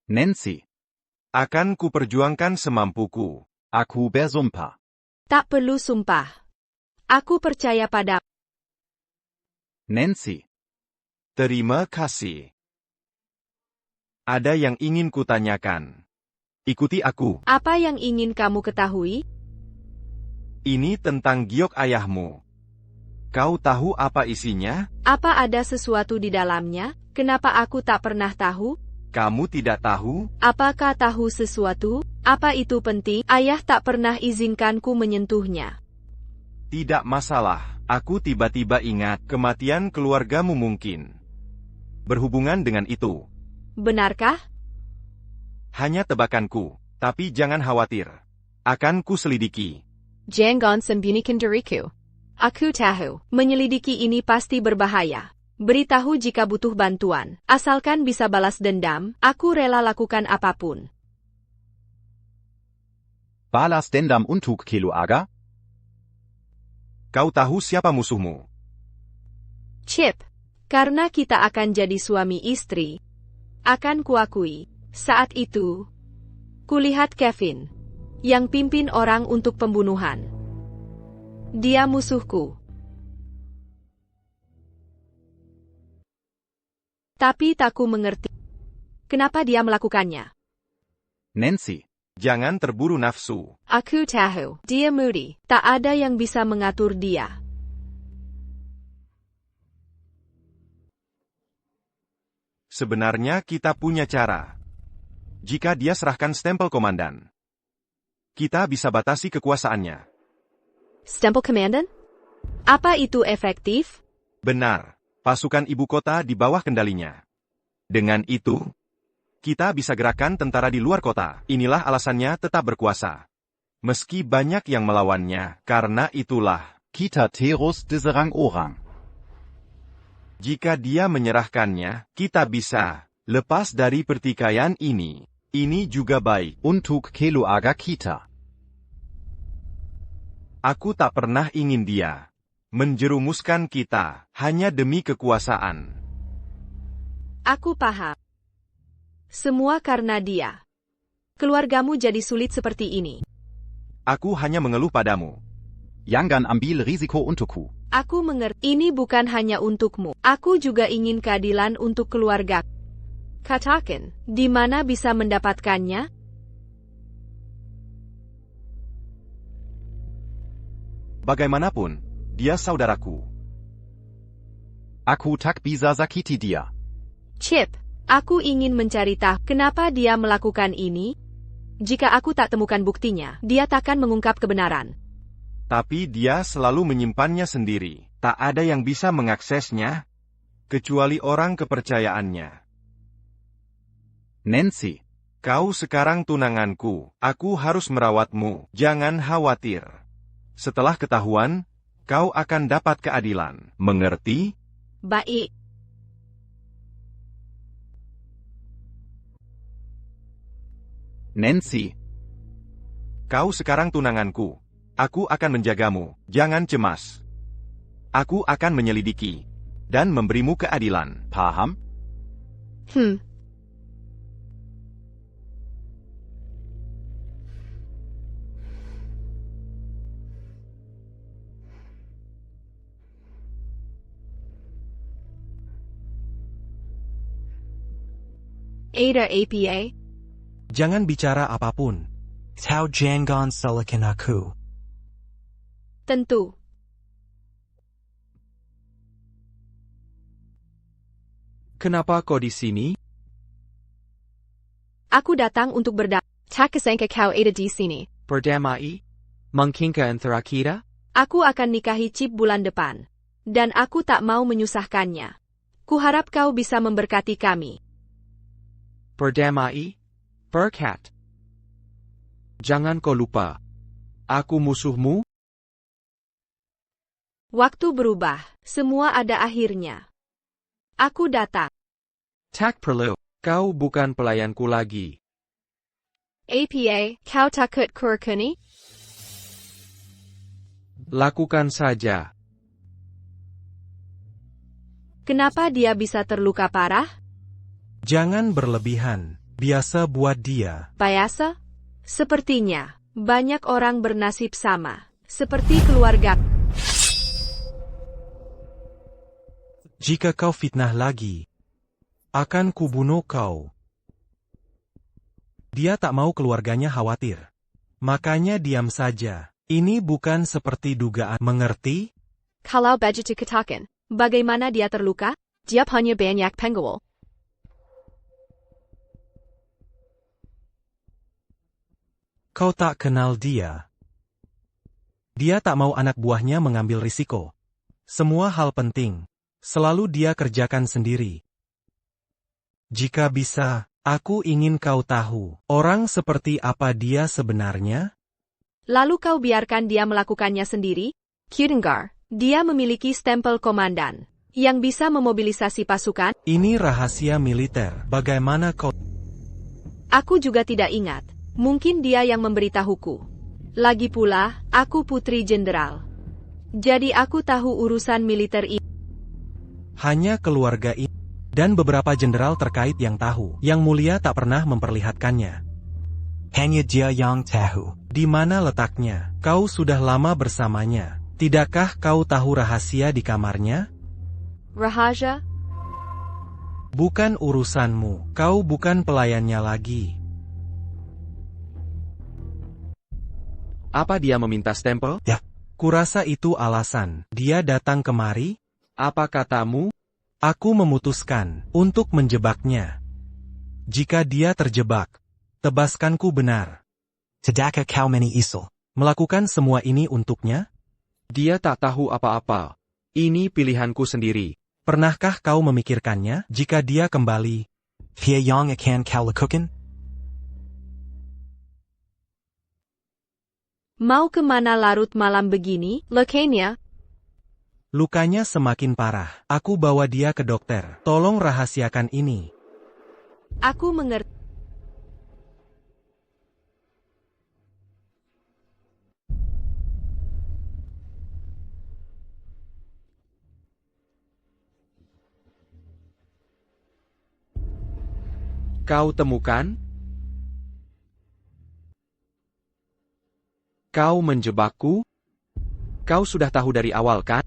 Nancy. Akan kuperjuangkan semampuku. Aku bersumpah. Tak perlu sumpah. Aku percaya pada Nancy. Terima kasih. Ada yang ingin kutanyakan. Ikuti aku. apa yang ingin kamu ketahui? Ini tentang giok ayahmu. Kau tahu apa isinya? Apa ada sesuatu di dalamnya? Kenapa aku tak pernah tahu? Kamu tidak tahu? Apakah tahu sesuatu? Apa itu penting? Ayah tak pernah izinkanku menyentuhnya. Tidak masalah. Aku tiba-tiba ingat kematian keluargamu mungkin berhubungan dengan itu. Benarkah? Hanya tebakanku. Tapi jangan khawatir. Akan kuselidiki. Jangan sembunyikan diriku. Aku tahu, menyelidiki ini pasti berbahaya. Beritahu jika butuh bantuan. Asalkan bisa balas dendam, aku rela lakukan apapun. Balas dendam untuk Keluarga? Kau tahu siapa musuhmu? Chip, karena kita akan jadi suami istri. Akan kuakui, saat itu, kulihat Kevin, yang pimpin orang untuk pembunuhan. Dia musuhku. Tapi tak ku mengerti. Kenapa dia melakukannya? Nancy, jangan terburu nafsu. Aku tahu, dia moody. Tak ada yang bisa mengatur dia. Sebenarnya kita punya cara. Jika dia serahkan stempel komandan, kita bisa batasi kekuasaannya. Stempel komandan? Apa itu efektif? Benar, pasukan ibu kota di bawah kendalinya. Dengan itu, kita bisa gerakan tentara di luar kota. Inilah alasannya tetap berkuasa. Meski banyak yang melawannya, karena itulah kita terus diserang orang. Jika dia menyerahkannya, kita bisa lepas dari pertikaian ini. Ini juga baik untuk keluarga kita. Aku tak pernah ingin dia menjerumuskan kita hanya demi kekuasaan. Aku paham. Semua karena dia. Keluargamu jadi sulit seperti ini. Aku hanya mengeluh padamu. Jangan ambil risiko untukku. Aku mengerti. Ini bukan hanya untukmu. Aku juga ingin keadilan untuk keluarga. Katakan, di mana bisa mendapatkannya? Bagaimanapun, dia saudaraku. Aku tak bisa sakiti dia. Chip, aku ingin mencari tahu kenapa dia melakukan ini. Jika aku tak temukan buktinya, dia takkan mengungkap kebenaran. Tapi dia selalu menyimpannya sendiri. Tak ada yang bisa mengaksesnya, kecuali orang kepercayaannya. Nancy, kau sekarang tunanganku. Aku harus merawatmu. Jangan khawatir. Setelah ketahuan, kau akan dapat keadilan. Mengerti? Baik. Nancy, kau sekarang tunanganku. Aku akan menjagamu. Jangan cemas. Aku akan menyelidiki dan memberimu keadilan. Paham? Ada APA? Jangan bicara apapun. Tau jangan salahkan aku. Tentu. Kenapa kau di sini? Aku datang untuk tak kesangka kau ada di sini. Berdamai? Mungkinkah antara kita? Aku akan nikahi Chip bulan depan. Dan aku tak mau menyusahkannya. Kuharap kau bisa memberkati kami. Berdamai? Berkat. Jangan kau lupa. Aku musuhmu? Waktu berubah. Semua ada akhirnya. Aku datang. Tak perlu. Kau bukan pelayanku lagi. APA, kau takut kurkuni? Lakukan saja. Kenapa dia bisa terluka parah? Jangan berlebihan. Biasa buat dia. Biasa? Sepertinya, banyak orang bernasib sama. Seperti keluarga. Jika kau fitnah lagi, akan kubunuh kau. Dia tak mau keluarganya khawatir. Makanya diam saja. Ini bukan seperti dugaan. Mengerti? Kalau begitu katakan, bagaimana dia terluka? Dia hanya banyak pengawal. Kau tak kenal dia. Dia tak mau anak buahnya mengambil risiko. Semua hal penting, selalu dia kerjakan sendiri. Jika bisa, aku ingin kau tahu, orang seperti apa dia sebenarnya? Lalu kau biarkan dia melakukannya sendiri? Kudengar, dia memiliki stempel komandan, yang bisa memobilisasi pasukan. Ini rahasia militer, bagaimana kau... Aku juga tidak ingat. Mungkin dia yang memberitahuku. Lagi pula, aku putri jenderal. Jadi aku tahu urusan militer ini. Hanya keluarga ini dan beberapa jenderal terkait yang tahu. Yang mulia tak pernah memperlihatkannya. Hanya dia yang tahu. Di mana letaknya? Kau sudah lama bersamanya. Tidakkah kau tahu rahasia di kamarnya? Rahasia? Bukan urusanmu. Kau bukan pelayannya lagi. Apa dia meminta stempel? Ya, kurasa itu alasan. Dia datang kemari. Apa katamu? Aku memutuskan untuk menjebaknya. Jika dia terjebak, tebaskanku benar. Tidakkah kau menyesal? Melakukan semua ini untuknya? Dia tak tahu apa-apa. Ini pilihanku sendiri. Pernahkah kau memikirkannya jika dia kembali? Dia yang akan kau lakukan? Mau kemana larut malam begini, leukemia? Lukanya semakin parah. Aku bawa dia ke dokter. Tolong rahasiakan ini. Aku mengerti. Kau temukan? Kau menjebakku? Kau sudah tahu dari awal, kan?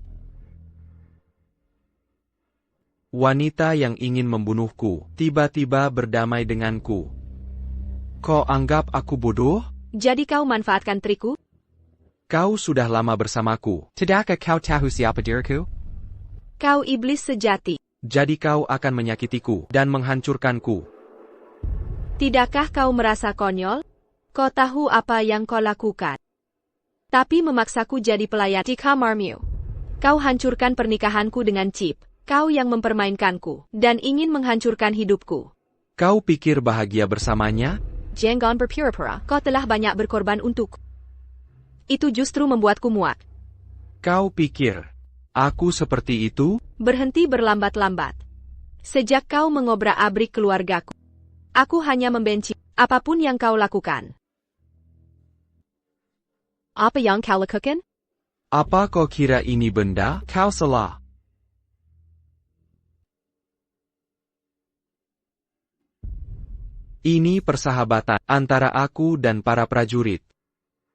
Wanita yang ingin membunuhku, tiba-tiba berdamai denganku. Kau anggap aku bodoh? Jadi kau manfaatkan trikku? Kau sudah lama bersamaku. Tidakkah kau tahu siapa diriku? Kau iblis sejati. Jadi kau akan menyakitiku dan menghancurkanku. Tidakkah kau merasa konyol? Kau tahu apa yang kau lakukan. Tapi memaksaku jadi pelayan di kamarmu. Kau hancurkan pernikahanku dengan Chip. Kau yang mempermainkanku dan ingin menghancurkan hidupku. Kau pikir bahagia bersamanya? Jangan berpura-pura, kau telah banyak berkorban untukku. Itu justru membuatku muak. Kau pikir aku seperti itu? Berhenti berlambat-lambat. Sejak kau mengobrak-abrik keluargaku, aku hanya membenci apapun yang kau lakukan. Apa yang kau lakukan? Apa kau kira ini benda? Kau salah. Ini persahabatan antara aku dan para prajurit.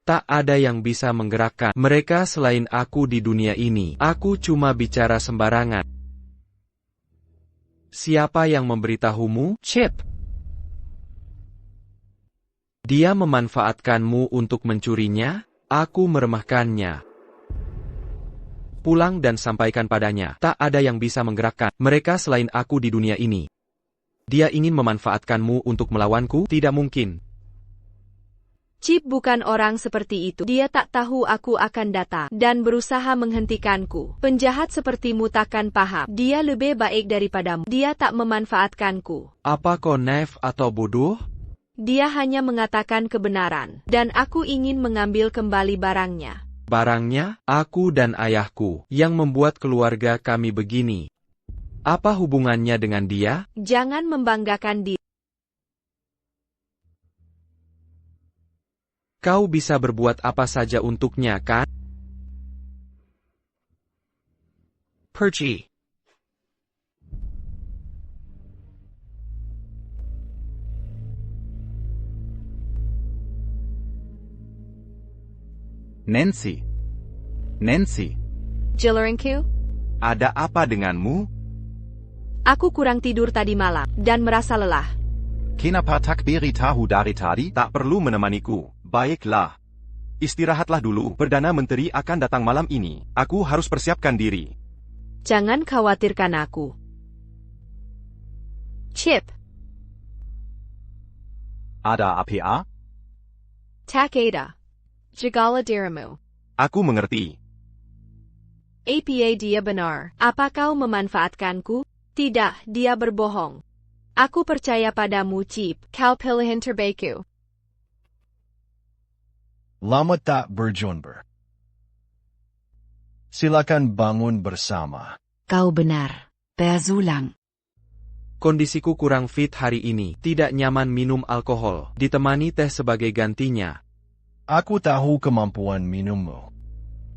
Tak ada yang bisa menggerakkan mereka selain aku di dunia ini. Aku cuma bicara sembarangan. Siapa yang memberitahumu? Chip. Dia memanfaatkanmu untuk mencurinya? Aku meremehkannya. Pulang dan sampaikan padanya. Tak ada yang bisa menggerakkan mereka selain aku di dunia ini. Dia ingin memanfaatkanmu untuk melawanku? Tidak mungkin. Chip bukan orang seperti itu. Dia tak tahu aku akan datang dan berusaha menghentikanku. Penjahat sepertimu takkan paham. Dia lebih baik daripadamu. Dia tak memanfaatkanku. Apa kau naif atau bodoh? Dia hanya mengatakan kebenaran, dan aku ingin mengambil kembali barangnya. Barangnya? Aku dan ayahku, yang membuat keluarga kami begini. Apa hubungannya dengan dia? Jangan membanggakan diri. Kau bisa berbuat apa saja untuknya, kan? Perci. Nancy. Nancy. Jillerinku? Ada apa denganmu? Aku kurang tidur tadi malam, dan merasa lelah. Kenapa tak beri tahu dari tadi? Tak perlu menemaniku. Baiklah. Istirahatlah dulu. Perdana Menteri akan datang malam ini. Aku harus persiapkan diri. Jangan khawatirkan aku. Chip. Ada apa? Tak ada. Jagala dirimu. Aku mengerti. Apa dia benar? Apa kau memanfaatkanku? Tidak, dia berbohong. Aku percaya padamu, Chip. Kau pilihan terbaikku. Lama tak berjumpa. Silakan bangun bersama. Kau benar. Pezulang. Kondisiku kurang fit hari ini. Tidak nyaman minum alkohol. Ditemani teh sebagai gantinya. Aku tahu kemampuan minummu.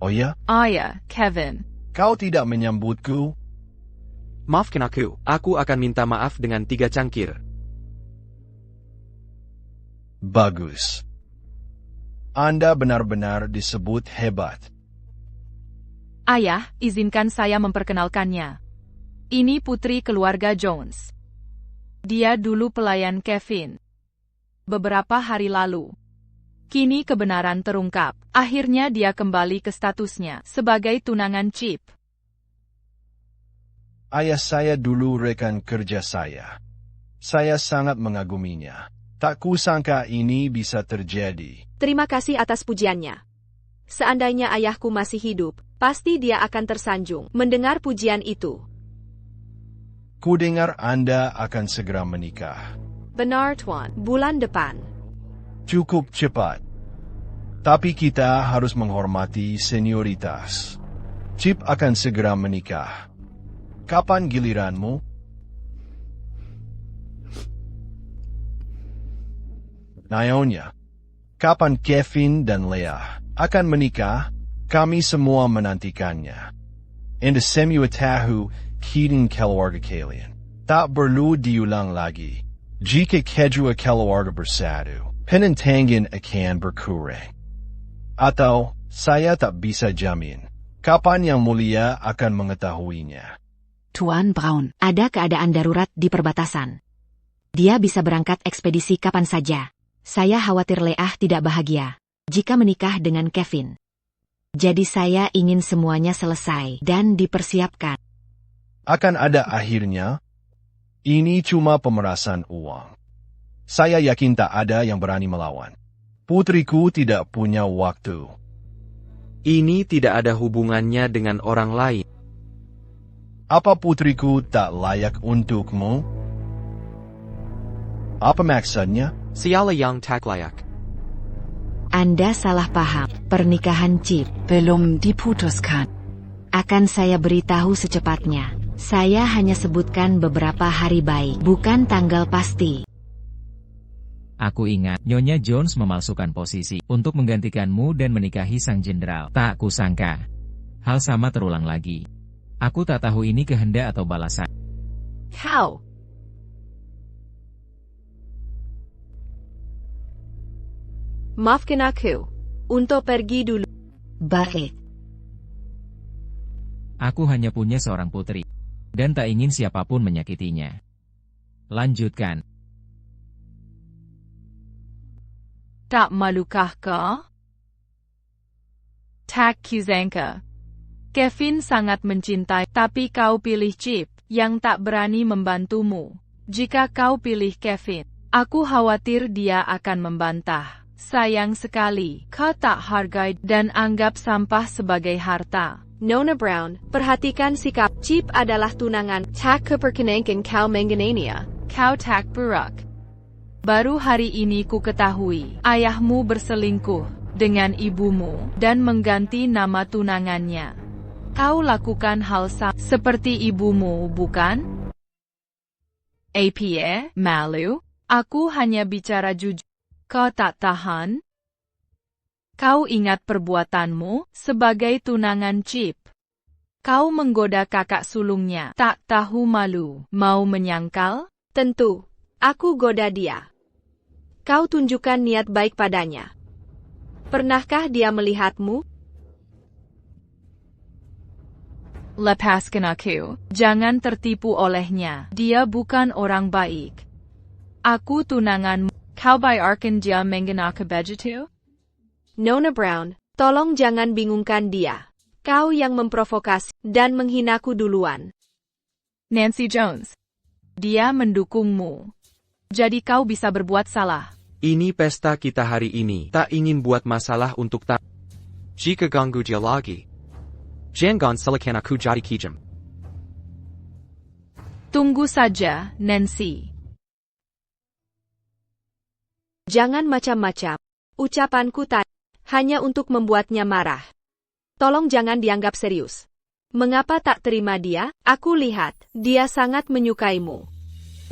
Oh ya? Ya, Kevin. Kau tidak menyambutku? Maafkan aku. Aku akan minta maaf dengan 3 cangkir. Bagus. Anda benar-benar disebut hebat. Ayah, izinkan saya memperkenalkannya. Ini putri keluarga Jones. Dia dulu pelayan Kevin. Beberapa hari lalu. Kini kebenaran terungkap. Akhirnya dia kembali ke statusnya sebagai tunangan Chip. Ayah saya dulu rekan kerja saya. Saya sangat mengaguminya. Tak kusangka ini bisa terjadi. Terima kasih atas pujiannya. Seandainya ayahku masih hidup, pasti dia akan tersanjung mendengar pujian itu. Kudengar Anda akan segera menikah. Benar, Tuan. Bulan depan. Cukup cepat. Tapi kita harus menghormati senioritas. Chip akan segera menikah. Kapan giliranmu? Naonya, kapan Kevin dan Leah akan menikah? Kami semua menantikannya. Anda semua tahu kiting keluarga kalian. Tak perlu diulang lagi. Jika kedua keluarga bersatu, penentangan akan berkurang. Atau, saya tak bisa jamin. Kapan Yang Mulia akan mengetahuinya? Tuan Brown. Ada keadaan darurat di perbatasan. Dia bisa berangkat ekspedisi kapan saja. Saya khawatir Leah tidak bahagia jika menikah dengan Kevin. Jadi saya ingin semuanya selesai dan dipersiapkan. Akan ada akhirnya? Ini cuma pemerasan uang. Saya yakin tak ada yang berani melawan. Putriku tidak punya waktu. Ini tidak ada hubungannya dengan orang lain. Apa putriku tak layak untukmu? Apa maksudnya? Siapa yang tak layak? Anda salah paham. Pernikahan Chip Belum diputuskan. akan saya beritahu secepatnya. Saya hanya sebutkan beberapa hari baik, bukan tanggal pasti. Aku ingat, Nyonya Jones memalsukan posisi untuk menggantikanmu dan menikahi sang jenderal. Tak kusangka. Hal sama terulang lagi. Aku tak tahu ini kehendak atau balasan. Kau. Maafkan aku. Untuk pergi dulu. Baik. Aku hanya punya seorang putri. Dan tak ingin siapapun menyakitinya. Lanjutkan. Tak malukah kau? Tak kusangka. Kevin sangat mencintai, tapi kau pilih Chip, yang tak berani membantumu. Jika kau pilih Kevin, aku khawatir dia akan membantah. Sayang sekali, kau tak hargai dan anggap sampah sebagai harta. Nona Brown, perhatikan sikap. Chip adalah tunangan. Tak keperkenankan kau mengenainya. Kau tak berhak. Baru hari ini ku ketahui, ayahmu berselingkuh dengan ibumu dan mengganti nama tunangannya. Kau lakukan hal sama seperti ibumu, bukan? Apa? Malu? Aku hanya bicara jujur. Kau tak tahan? Kau ingat perbuatanmu sebagai tunangan Chip. Kau menggoda kakak sulungnya. Tak tahu malu. Mau menyangkal? Tentu. Aku goda dia. Kau tunjukkan niat baik padanya. Pernahkah dia melihatmu? Lepaskan aku. Jangan tertipu olehnya. Dia bukan orang baik. Aku tunanganmu. Kau biarkan dia menggunakan begitu? Nona Brown, tolong jangan bingungkan dia. Kau yang memprovokasi dan menghinaku duluan. Nancy Jones. Dia mendukungmu. Jadi kau bisa berbuat salah. Ini pesta kita hari ini. Tak ingin buat masalah untuk tak. Jika ganggu dia lagi. Jangan silakan aku jadi kejam. Tunggu saja, Nancy. Jangan macam-macam. Ucapanku tadi hanya untuk membuatnya marah. Tolong jangan dianggap serius. Mengapa tak terima dia? Aku lihat, dia sangat menyukaimu.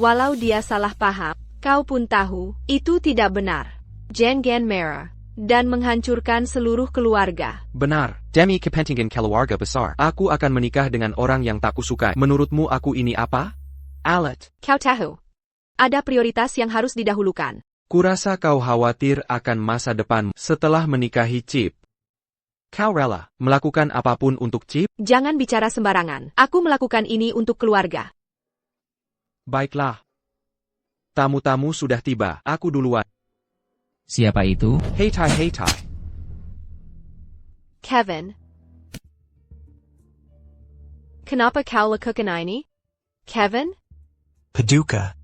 Walau dia salah paham, kau pun tahu, itu tidak benar. Jangan marah. Dan menghancurkan seluruh keluarga. Benar, demi kepentingan keluarga besar. Aku akan menikah dengan orang yang tak kusukai. Menurutmu aku ini apa? Alat. Kau tahu. Ada prioritas yang harus didahulukan. Kurasa kau khawatir akan masa depanmu setelah menikahi Chip. Kau rela melakukan apapun untuk Chip? Jangan bicara sembarangan. Aku melakukan ini untuk keluarga. Baiklah. Tamu-tamu sudah tiba. Aku duluan. Siapa itu? Hei Tai. Kevin. Kenapa kau lakukan ini? Kevin? Paduka.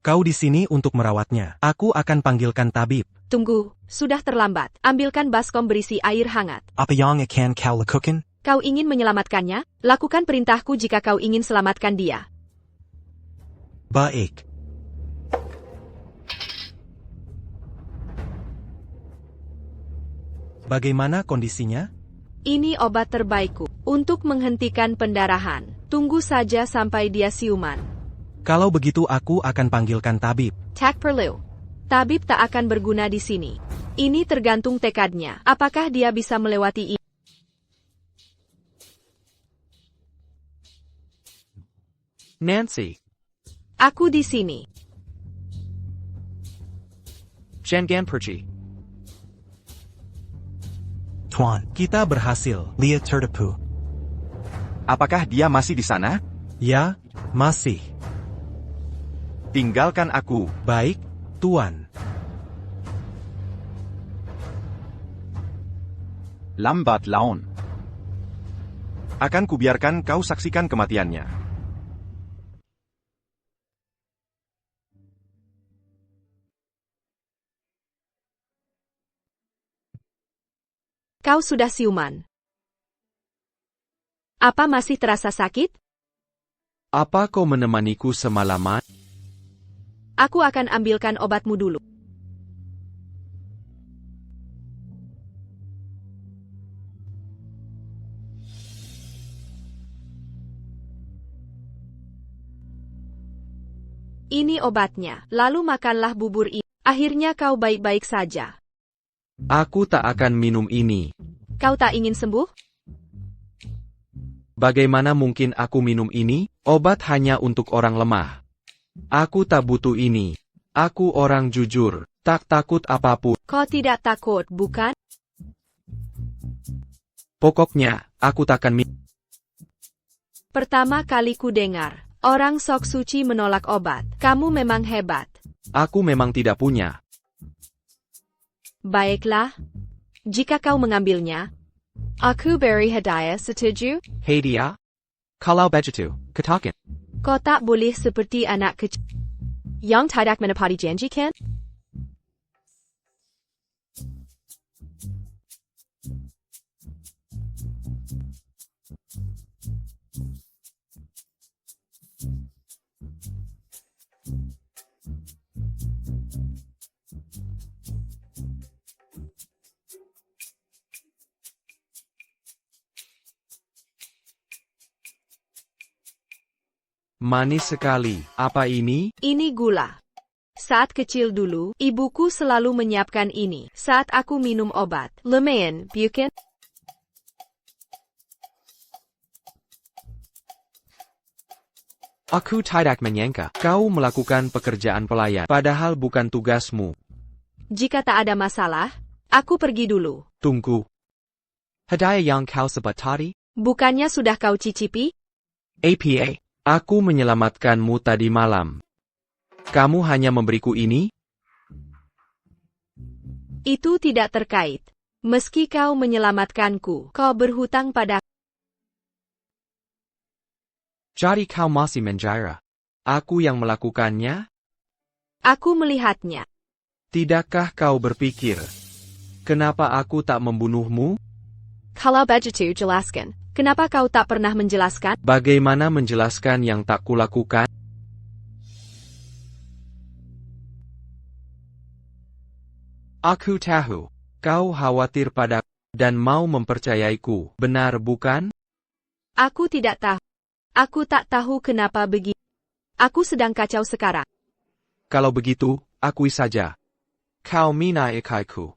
Kau di sini untuk merawatnya. Aku akan panggilkan tabib. Tunggu, sudah terlambat. Ambilkan baskom berisi air hangat. Apa yang akan kau lakukan? Kau ingin menyelamatkannya? Lakukan perintahku jika kau ingin selamatkan dia. Baik. Bagaimana kondisinya? Ini obat terbaikku untuk menghentikan pendarahan. Tunggu saja sampai dia siuman. Kalau begitu aku akan panggilkan tabib. Tak perlu. Tabib tak akan berguna di sini. Ini tergantung tekadnya. Apakah dia bisa melewati ini? Nancy. Aku di sini. Shangan Perchi. Tuan, Kita berhasil. Lia Tertipu. Apakah dia masih di sana? Ya, masih. Tinggalkan aku. Baik, Tuan. Lambat laun. Akan kubiarkan kau saksikan kematiannya. Kau sudah siuman. Apa masih terasa sakit? Apa kau menemaniku semalaman? Aku akan ambilkan obatmu dulu. Ini obatnya, lalu makanlah bubur ini. Akhirnya kau baik-baik saja. Aku tak akan minum ini. Kau tak ingin sembuh? Bagaimana mungkin aku minum ini? Obat hanya untuk orang lemah. Aku tak butuh ini. Aku orang jujur, tak takut apapun. Kau tidak takut, bukan? Pokoknya, aku takkan minum. Pertama kali ku dengar, orang sok suci menolak obat. Kamu memang hebat. Aku memang tidak punya. Baiklah. Jika kau mengambilnya, Aku beri hadiah setuju? Hei dia. Kalau begitu, katakan. kau tak boleh seperti anak kecil. Yang tidak menepati janji kan? Manis sekali. Apa ini? Ini gula. Saat kecil dulu, ibuku selalu menyiapkan ini saat aku minum obat. Lumayan, bukan? Aku tidak menyangka kau melakukan pekerjaan pelayan, padahal bukan tugasmu. Jika tak ada masalah, aku pergi dulu. Tunggu. Hadiah yang kau sebut tadi? Bukannya sudah kau cicipi? APA. Aku menyelamatkanmu tadi malam. Kamu hanya memberiku ini? Itu tidak terkait. Meski kau menyelamatkanku, kau berhutang pada. Jadi kau masih mengira aku yang melakukannya? Aku melihatnya. Tidakkah kau berpikir, kenapa aku tak membunuhmu? Kalau begitu jelaskan. Kenapa kau tak pernah menjelaskan? Bagaimana menjelaskan yang tak kulakukan? Aku tahu, kau khawatir padaku dan mau mempercayaiku, benar bukan? Aku tidak tahu. Aku tak tahu kenapa begitu. Aku sedang kacau sekarang. Kalau begitu, akui saja. Kau menaikaiku.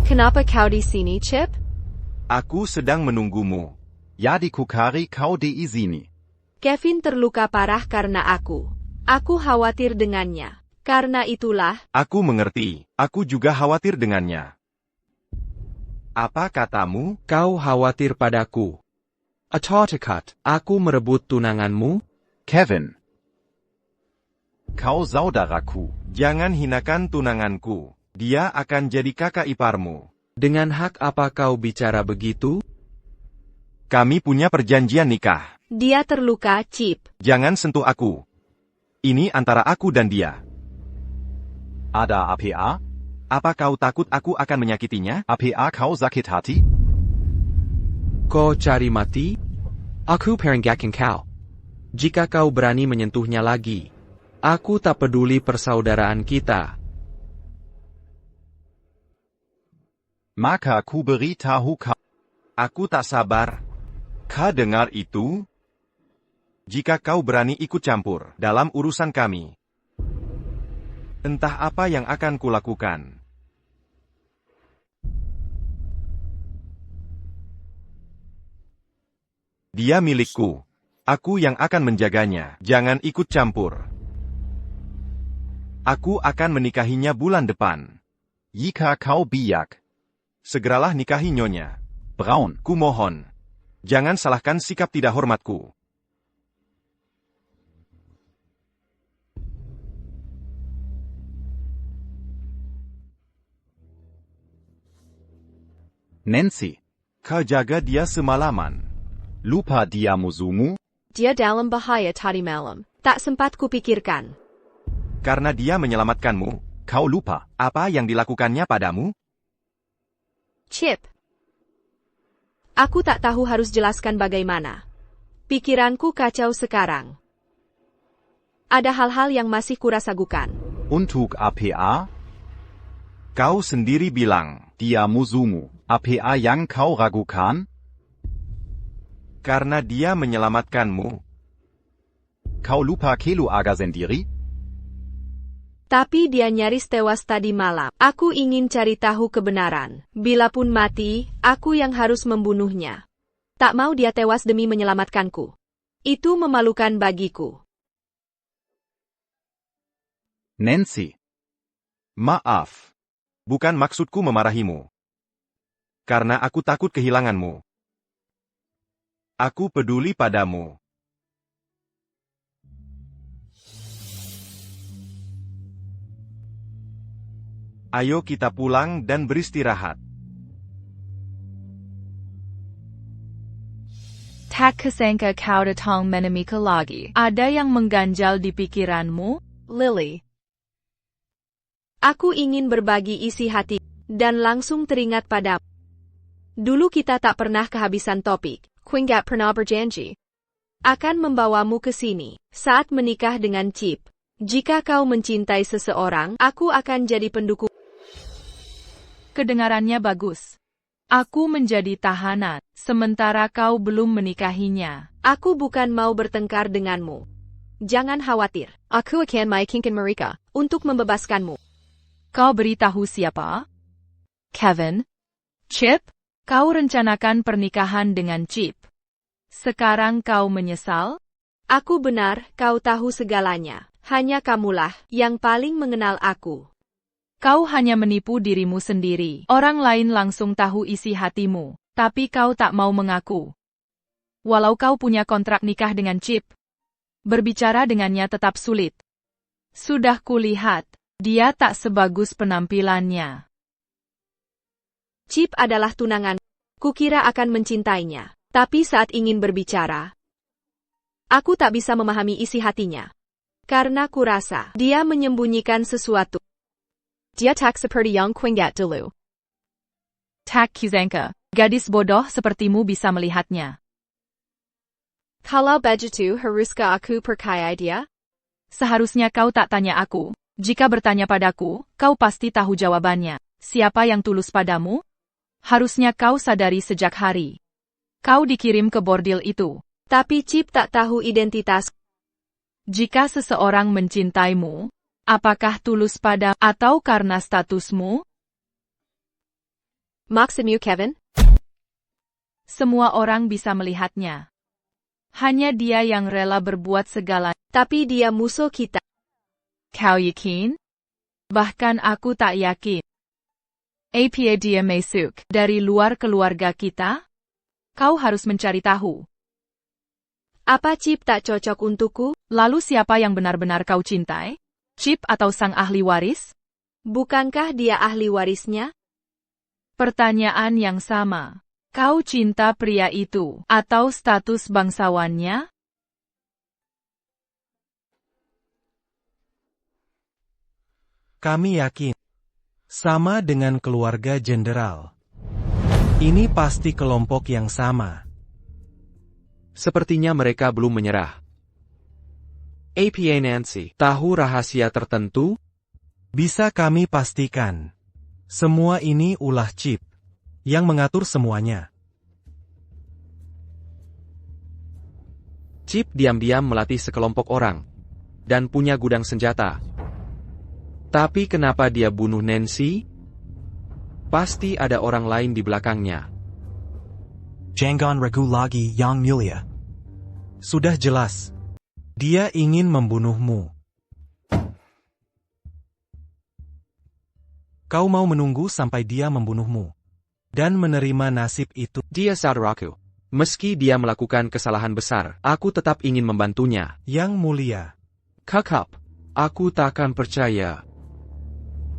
Kenapa kau di sini, Chip? Aku sedang menunggumu. Ya dikukari kau di sini. Kevin terluka parah karena aku. Aku khawatir dengannya. Karena itulah, Aku mengerti. Aku juga khawatir dengannya. Apa katamu? Kau khawatir padaku. Atau dekat, aku merebut tunanganmu? Kevin. Kau saudaraku. Jangan hinakan tunanganku. Dia akan jadi kakak iparmu. Dengan hak apa kau bicara begitu? Kami punya perjanjian nikah. dia terluka, Chip. Jangan sentuh aku. Ini antara aku dan dia. Ada APA? Apa kau takut aku akan menyakitinya? APA kau sakit hati? Kau cari mati? Aku peringatkan kau. Jika kau berani menyentuhnya lagi, aku tak peduli persaudaraan kita. Maka ku beritahu kau. Aku tak sabar. Kau dengar itu? Jika kau berani ikut campur dalam urusan kami, entah apa yang akan kulakukan. Dia milikku. Aku yang akan menjaganya. Jangan ikut campur. Aku akan menikahinya bulan depan. Jika kau biak. Segeralah nikahi nyonya. Braun. Kumohon. Jangan salahkan sikap tidak hormatku. Nancy. Kau jaga dia semalaman. Lupa dia musuhmu? Dia dalam bahaya tadi malam. Tak sempat kupikirkan. Karena dia menyelamatkanmu. Kau lupa apa yang dilakukannya padamu? Chip. Aku tak tahu harus jelaskan bagaimana. Pikiranku kacau sekarang. Ada hal-hal yang masih kurasagukan. Untuk APA? Kau sendiri bilang, dia musuhmu. APA yang kau ragukan? Karena dia menyelamatkanmu. Kau lupa Kelu Aga sendiri? Tapi dia nyaris tewas tadi malam. Aku ingin cari tahu kebenaran. Bilapun mati, aku yang harus membunuhnya. Tak mau dia tewas demi menyelamatkanku. Itu memalukan bagiku. Nancy. Maaf. Bukan maksudku memarahimu. Karena aku takut kehilanganmu. Aku peduli padamu. Ayo kita pulang dan beristirahat. Tak kusangka kau datang menemui lagi. Ada yang mengganjal di pikiranmu, Lily? Aku ingin berbagi isi hati, dan langsung teringat padamu. Dulu kita tak pernah kehabisan topik. Quingat pernah berjanji. Akan membawamu ke sini, saat menikah dengan Chip. Jika kau mencintai seseorang, aku akan jadi pendukung. Kedengarannya bagus. Aku menjadi tahanan, sementara kau belum menikahinya. Aku bukan mau bertengkar denganmu. Jangan khawatir. Aku akan meyakinkan mereka untuk membebaskanmu. Kau beritahu siapa? Kevin? Chip? Kau rencanakan pernikahan dengan Chip. Sekarang kau menyesal? Aku benar, kau tahu segalanya. Hanya kamulah yang paling mengenal aku. Kau hanya menipu dirimu sendiri. Orang lain langsung tahu isi hatimu, tapi kau tak mau mengaku. Walau kau punya kontrak nikah dengan Chip, berbicara dengannya tetap sulit. Sudah kulihat, dia tak sebagus penampilannya. Chip adalah tunangan. Kukira akan mencintainya, tapi saat ingin berbicara, aku tak bisa memahami isi hatinya. Karena kurasa dia menyembunyikan sesuatu. Dia tak seperti yang Quingat dulu. Tak kusangka, gadis bodoh sepertimu bisa melihatnya. Kalau begitu haruskah aku percaya dia? Seharusnya kau tak tanya aku. Jika bertanya padaku, kau pasti tahu jawabannya. Siapa yang tulus padamu? Harusnya kau sadari sejak hari kau dikirim ke bordil itu. Tapi Chip tak tahu identitas. Jika seseorang mencintaimu, apakah tulus pada atau karena statusmu? Maksudmu Kevin? Semua orang bisa melihatnya. Hanya dia yang rela berbuat segala. Tapi dia musuh kita. Kau yakin? Bahkan aku tak yakin. Apa dia masuk dari luar keluarga kita? Kau harus mencari tahu. Apa Chip tak cocok untukku? Lalu siapa yang benar-benar kau cintai? Chip atau sang ahli waris? Bukankah dia ahli warisnya? Pertanyaan yang sama. Kau cinta pria itu atau status bangsawannya? Kami yakin. Sama dengan keluarga jenderal. Ini pasti kelompok yang sama. Sepertinya mereka belum menyerah. APA Nancy, tahu rahasia tertentu? Bisa kami pastikan. Semua ini ulah Chip yang mengatur semuanya. Chip diam-diam melatih sekelompok orang dan punya gudang senjata. Tapi kenapa dia bunuh Nancy? Pasti ada orang lain di belakangnya. Jangan ragu lagi Yang Mulia. Sudah jelas. Dia ingin membunuhmu. Kau mau menunggu sampai dia membunuhmu. Dan menerima nasib itu. Dia saudaraku. Meski dia melakukan kesalahan besar, aku tetap ingin membantunya. Yang mulia. Kakak, aku takkan percaya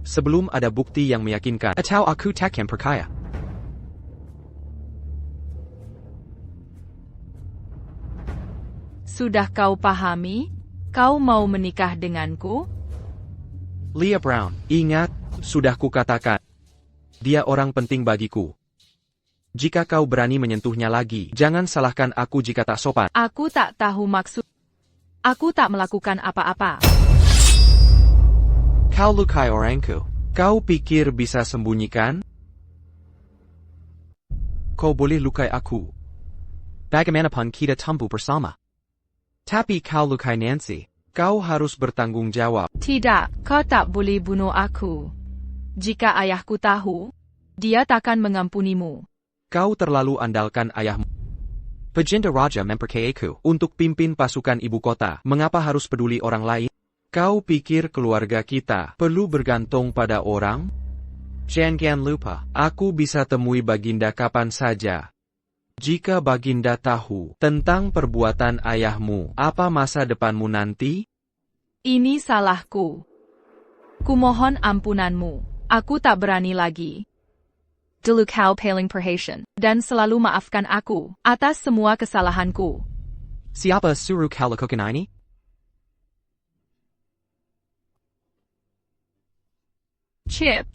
sebelum ada bukti yang meyakinkan. Atau aku takkan percaya. Sudah kau pahami? Kau mau menikah denganku? Leah Brown, ingat, sudah kukatakan. Dia orang penting bagiku. Jika kau berani menyentuhnya lagi, jangan salahkan aku jika tak sopan. Aku tak tahu maksud. Aku tak melakukan apa-apa. Kau lukai orangku. Kau pikir bisa sembunyikan? Kau boleh lukai aku. Bagaimanapun kita tumbuh bersama. Tapi kau lukai Nancy. Kau harus bertanggung jawab. Tidak, kau tak boleh bunuh aku. Jika ayahku tahu, dia takkan mengampunimu. Kau terlalu andalkan ayahmu. Pejenda Raja memperkayaku untuk pimpin pasukan ibu kota. Mengapa harus peduli orang lain? Kau pikir keluarga kita perlu bergantung pada orang? Jangan lupa, aku bisa temui Baginda kapan saja. Jika Baginda tahu tentang perbuatan ayahmu, apa masa depanmu nanti? Ini salahku. Kumohon ampunanmu. Aku tak berani lagi. Dulu kau paling perhatian, dan selalu maafkan aku atas semua kesalahanku. Siapa suruh kau lakukan ini? Chip.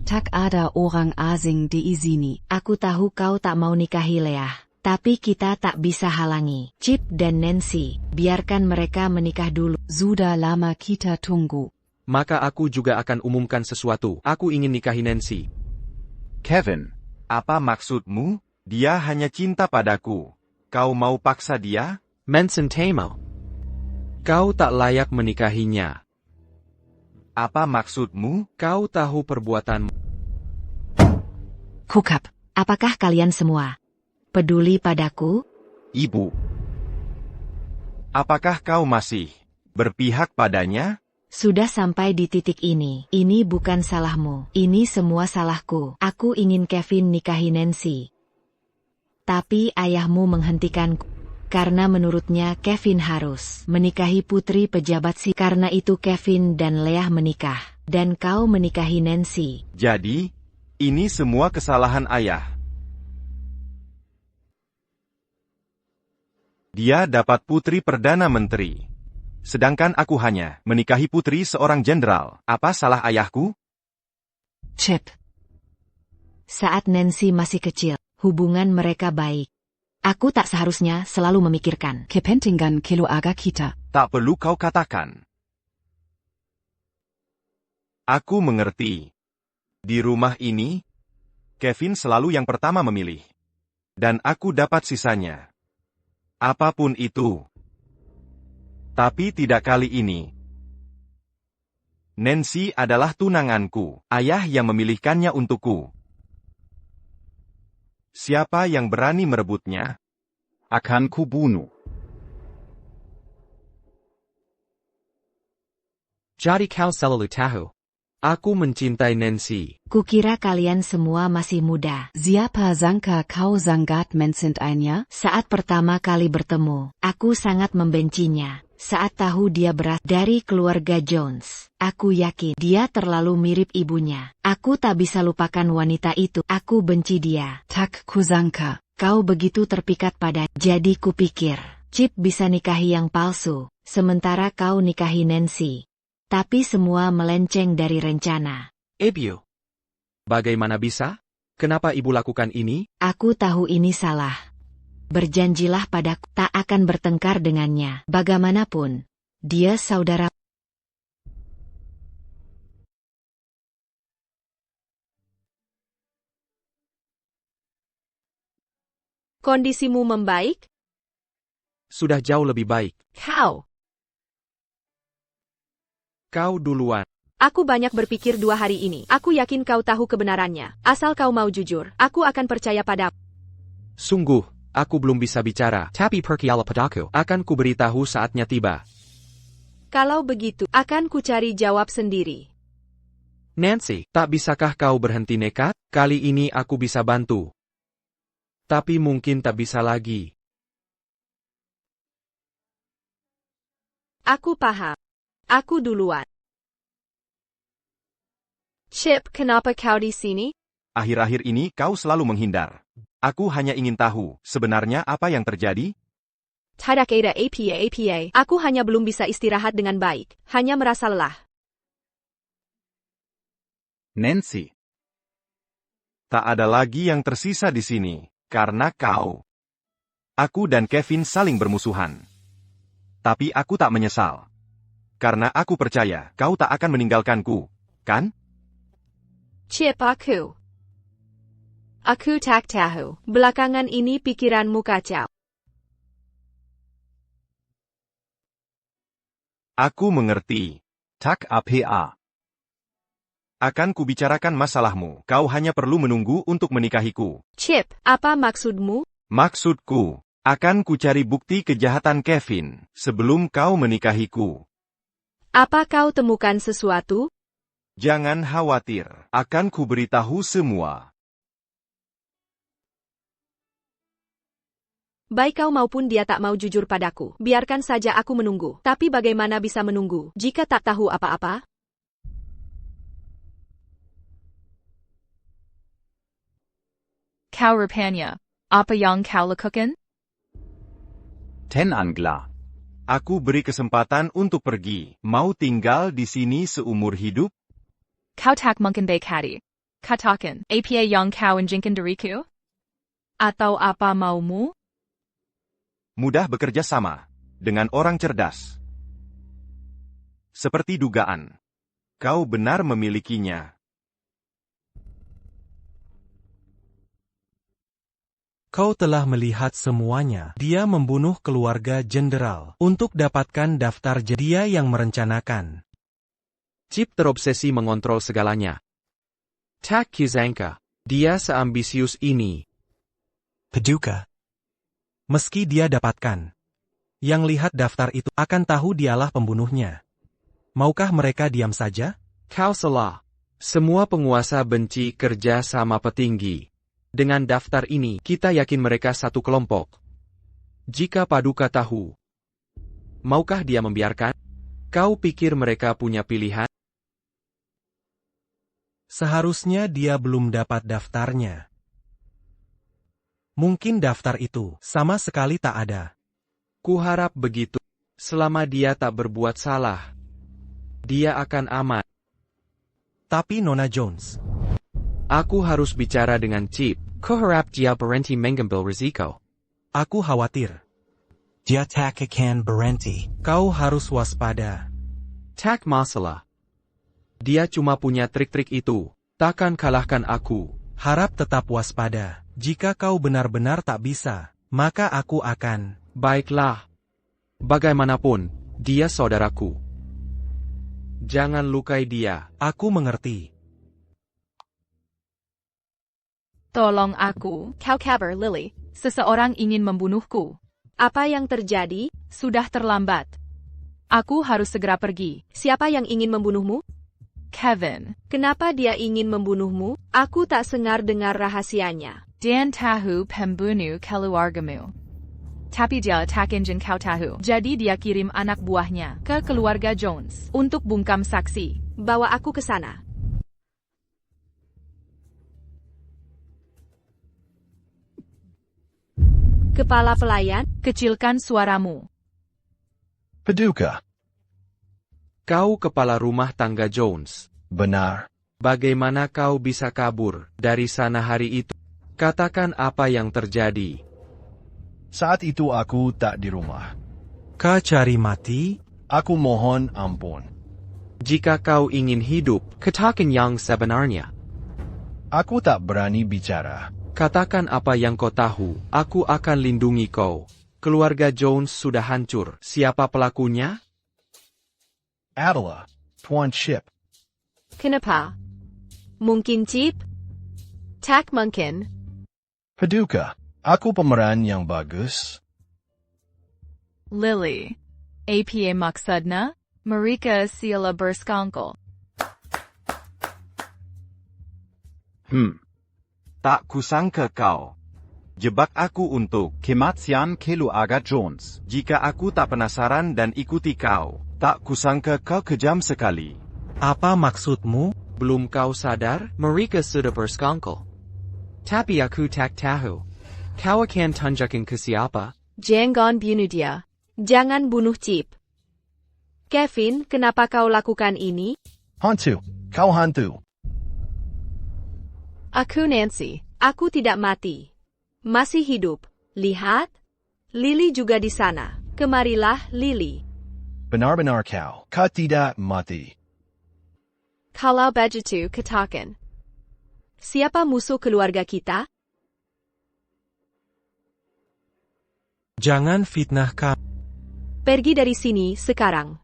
Tak ada orang asing di sini. Aku tahu kau tak mau nikahi Leah. Tapi kita tak bisa halangi. Chip dan Nancy, biarkan mereka menikah dulu. Sudah lama kita tunggu. Maka aku juga akan umumkan sesuatu. Aku ingin nikahi Nancy. Kevin, apa maksudmu? Dia hanya cinta padaku. Kau mau paksa dia? Manson Tamo. Kau tak layak menikahinya. Apa maksudmu? Kau tahu perbuatanmu. Kukap, apakah kalian semua peduli padaku? Ibu. Apakah kau masih berpihak padanya? Sudah sampai di titik ini. Ini bukan salahmu. Ini semua salahku. Aku ingin Kevin nikahi Nancy. Tapi ayahmu menghentikanku. Karena menurutnya Kevin harus menikahi putri pejabat sih. Karena itu Kevin dan Leah menikah. Dan kau menikahi Nancy. Jadi, ini semua kesalahan ayah. Dia dapat putri Perdana Menteri. Sedangkan aku hanya menikahi putri seorang jenderal. Apa salah ayahku? Chip. Saat Nancy masih kecil, hubungan mereka baik. Aku tak seharusnya selalu memikirkan kepentingan keluarga kita. Tak perlu kau katakan. Aku mengerti. Di rumah ini, Kevin selalu yang pertama memilih. Dan aku dapat sisanya. Apapun itu. Tapi tidak kali ini. Nancy adalah tunanganku, ayah yang memilihkannya untukku. Siapa yang berani merebutnya? Akan kubunuh. Jadi kau selalu tahu. Aku mencintai Nancy. Kukira kalian semua masih muda. Siapa sangka kau sangat mencintainya? Saat pertama kali bertemu, aku sangat membencinya. Saat tahu dia berasal dari keluarga Jones, aku yakin dia terlalu mirip ibunya. Aku tak bisa lupakan wanita itu. Aku benci dia. Tak kusangka. Kau begitu terpikat pada. Jadi kupikir, Chip bisa nikahi yang palsu, sementara kau nikahi Nancy. Tapi semua melenceng dari rencana. Ibu. Bagaimana bisa? Kenapa ibu lakukan ini? Aku tahu ini salah. Berjanjilah padaku tak akan bertengkar dengannya. Bagaimanapun, dia saudara. Kondisimu membaik? Sudah jauh lebih baik. Kau duluan. Aku banyak berpikir 2 hari ini. Aku yakin kau tahu kebenarannya. Asal kau mau jujur, aku akan percaya padamu. Sungguh, aku belum bisa bicara. Tapi percayalah padaku. Akan kuberitahu saatnya tiba. Kalau begitu, akan kucari jawab sendiri. Nancy, tak bisakah kau berhenti nekat? Kali ini aku bisa bantu. Tapi mungkin tak bisa lagi. Aku paham. Aku duluan. Chip, kenapa kau di sini? Akhir-akhir ini kau selalu menghindar. Aku hanya ingin tahu, sebenarnya apa yang terjadi? Tidak ada apa. Aku hanya belum bisa istirahat dengan baik. Hanya merasa lelah. Nancy. Tak ada lagi yang tersisa di sini, karena kau. Aku dan Kevin saling bermusuhan. Tapi aku tak menyesal. Karena aku percaya kau tak akan meninggalkanku, kan? Chip, aku tak tahu. Belakangan ini pikiranmu kacau. Aku mengerti. Tak apa. Akan kubicarakan masalahmu. Kau hanya perlu menunggu untuk menikahiku. Chip, apa maksudmu? Maksudku, akan kucari bukti kejahatan Kevin sebelum kau menikahiku. Apa kau temukan sesuatu? Jangan khawatir, akan kuberitahu semua. Baik kau maupun dia tak mau jujur padaku. Biarkan saja aku menunggu. Tapi bagaimana bisa menunggu jika tak tahu apa-apa? Kau rupanya, apa yang kau lakukan? Ten Angler. Aku beri kesempatan untuk pergi. Mau tinggal di sini seumur hidup? Kau tak mungkin baik hati. Katakan, apa yang kau inginkan dariku? Atau apa maumu? Mudah bekerja sama dengan orang cerdas. Seperti dugaan. Kau benar memilikinya. Kau telah melihat semuanya. Dia membunuh keluarga jenderal untuk dapatkan daftar dia yang merencanakan. Chip terobsesi mengontrol segalanya. Tak kusangka, dia seambisius ini. Paduka. Meski dia dapatkan. Yang lihat daftar itu akan tahu dialah pembunuhnya. Maukah mereka diam saja? Kau salah. Semua penguasa benci kerja sama petinggi. Dengan daftar ini, kita yakin mereka satu kelompok. Jika Paduka tahu, maukah dia membiarkan? Kau pikir mereka punya pilihan? Seharusnya dia belum dapat daftarnya. Mungkin daftar itu sama sekali tak ada. Kuharap begitu. Selama dia tak berbuat salah, dia akan aman. Tapi Nona Jones. Aku harus bicara dengan Chip. Kuharap dia berhenti mengambil risiko. Aku khawatir. Dia tak akan berhenti. Kau harus waspada. Tak masalah. Dia cuma punya trik-trik itu. Takkan kalahkan aku. Harap tetap waspada. Jika kau benar-benar tak bisa, maka aku akan. Baiklah. Bagaimanapun, dia saudaraku. Jangan lukai dia. Aku mengerti. Tolong aku. Kau kabar, Lily? Seseorang ingin membunuhku. Apa yang terjadi? Sudah terlambat. Aku harus segera pergi. Siapa yang ingin membunuhmu? Kevin. Kenapa dia ingin membunuhmu? Aku tak sengar dengar rahasianya. Dan tahu pembunuh keluargamu. Tapi dia tak ingin kau tahu. Jadi dia kirim anak buahnya ke keluarga Jones untuk bungkam saksi. Bawa aku ke sana. Kepala pelayan, kecilkan suaramu. Paduka. Kau kepala rumah tangga Jones. Benar. Bagaimana kau bisa kabur dari sana hari itu? Katakan apa yang terjadi. Saat itu aku tak di rumah. Kau cari mati? Aku mohon ampun. Jika kau ingin hidup, katakan yang sebenarnya. Aku tak berani bicara. Katakan apa yang kau tahu, aku akan lindungi kau. Keluarga Jones sudah hancur. Siapa pelakunya? Adalah Tuan Chip. Kenapa? Mungkin Chip? Tak mungkin. Paduka, Aku pemeran yang bagus. Lily. Apa maksudnya? Mereka sila bersekongkol. Tak kusangka kau jebak aku untuk Kematian Kelu Aga Jones. jika aku tak penasaran dan ikuti kau. Tak kusangka kau kejam sekali. Apa maksudmu? Belum kau sadar? Mereka sudah bersekongkol. Tapi aku tak tahu. Kau akan tunjukkan ke siapa? Jangan bunuh dia. Jangan bunuh Chip. Kevin, kenapa kau lakukan ini? Hantu. Kau hantu. Aku Nancy. Aku tidak mati. Masih hidup. Lihat. Lily juga di sana. Kemarilah, Lily. Benar-benar kau. Kau tidak mati. Kalau begitu katakan. Siapa musuh keluarga kita? Jangan fitnah kami. Pergi dari sini sekarang.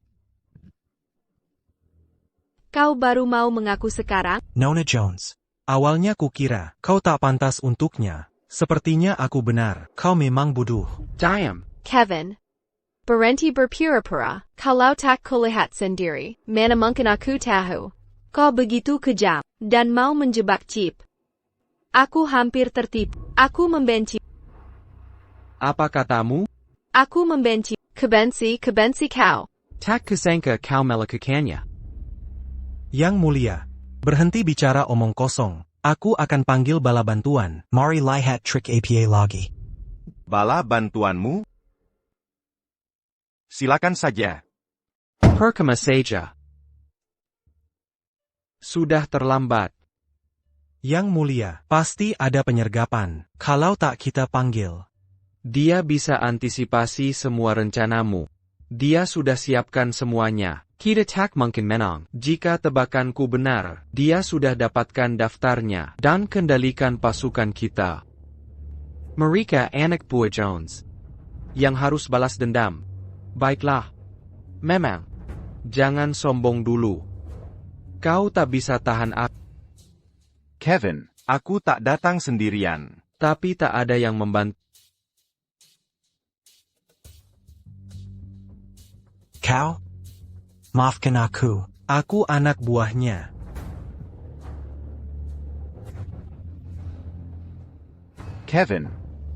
Kau baru mau mengaku sekarang? Nona Jones. Awalnya kukira kau tak pantas untuknya. Sepertinya aku benar. Kau memang bodoh. Diam. Kevin. Berhenti berpura-pura. Kalau tak kulihat sendiri, mana mungkin aku tahu. Kau begitu kejam dan mau menjebak Chip. Aku hampir tertipu. Aku membenci. Apa katamu? Aku membenci. Kebenci kau. Tak kusangka kau melakukannya. Yang mulia, berhenti bicara omong kosong. Aku akan panggil bala bantuan. Mari lihat trik APA lagi. Bala bantuanmu? Silakan saja. Perkama saja. Sudah terlambat. Yang mulia, pasti ada penyergapan. Kalau tak kita panggil. Dia bisa antisipasi semua rencanamu. Dia sudah siapkan semuanya. Kita tak mungkin menang. Jika tebakanku benar, dia sudah dapatkan daftarnya dan kendalikan pasukan kita. Mereka anak buah Jones yang harus balas dendam. Baiklah. Memang. Jangan sombong dulu. Kau tak bisa tahan aku. Kevin, aku tak datang sendirian. Tapi tak ada yang membantu. Kau? Maafkan aku. Aku anak buahnya. Kevin.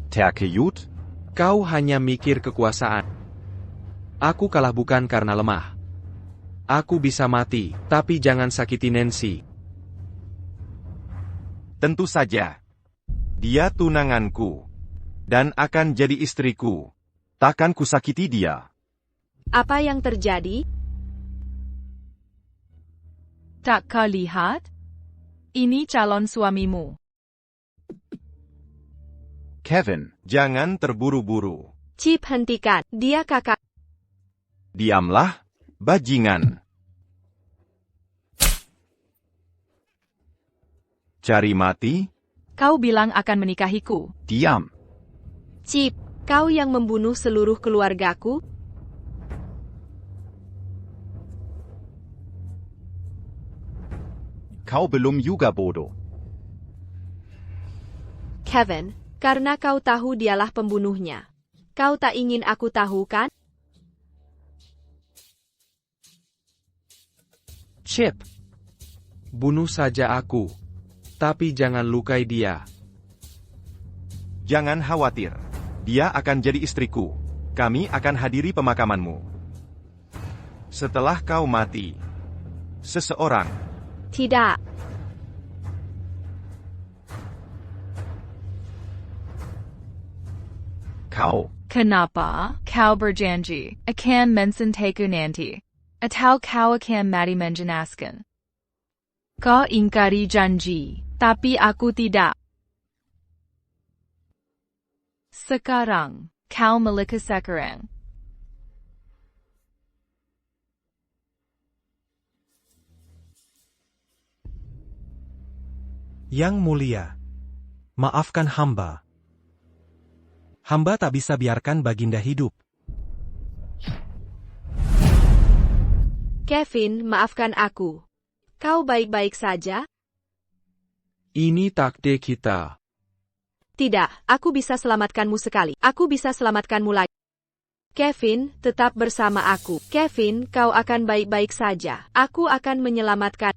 Terkejut? Kau hanya mikir kekuasaan. Aku kalah bukan karena lemah. Aku bisa mati, tapi jangan sakiti Nancy. Tentu saja. Dia tunanganku. Dan akan jadi istriku. Takkan kusakiti dia. Apa yang terjadi? Tak kau lihat? Ini calon suamimu. Kevin, jangan terburu-buru. Chip, hentikan. Dia kakak. Diamlah, bajingan. Cari mati? Kau bilang akan menikahiku. Diam. Chip, kau yang membunuh seluruh keluargaku? Kau belum juga bodoh. Kevin, karena kau tahu dialah pembunuhnya. Kau tak ingin aku tahu, kan? Chip. Bunuh saja aku. Tapi jangan lukai dia. Jangan khawatir. Dia akan jadi istriku. Kami akan hadiri pemakamanmu. Setelah kau mati, seseorang. Tidak. Kau. Kenapa? Kau berjanji akan mensenteku nanti. Atau kau akan mati menjenaskan. Kau ingkari janji, tapi aku tidak. Sekarang, kau milik sekarang. Yang mulia, maafkan hamba. Hamba tak bisa biarkan Baginda hidup. Kevin, maafkan aku. Kau baik-baik saja? Ini takdir kita. Tidak, aku bisa selamatkanmu sekali. Aku bisa selamatkanmu lagi. Kevin, tetap bersama aku. Kevin, kau akan baik-baik saja. Aku akan menyelamatkan.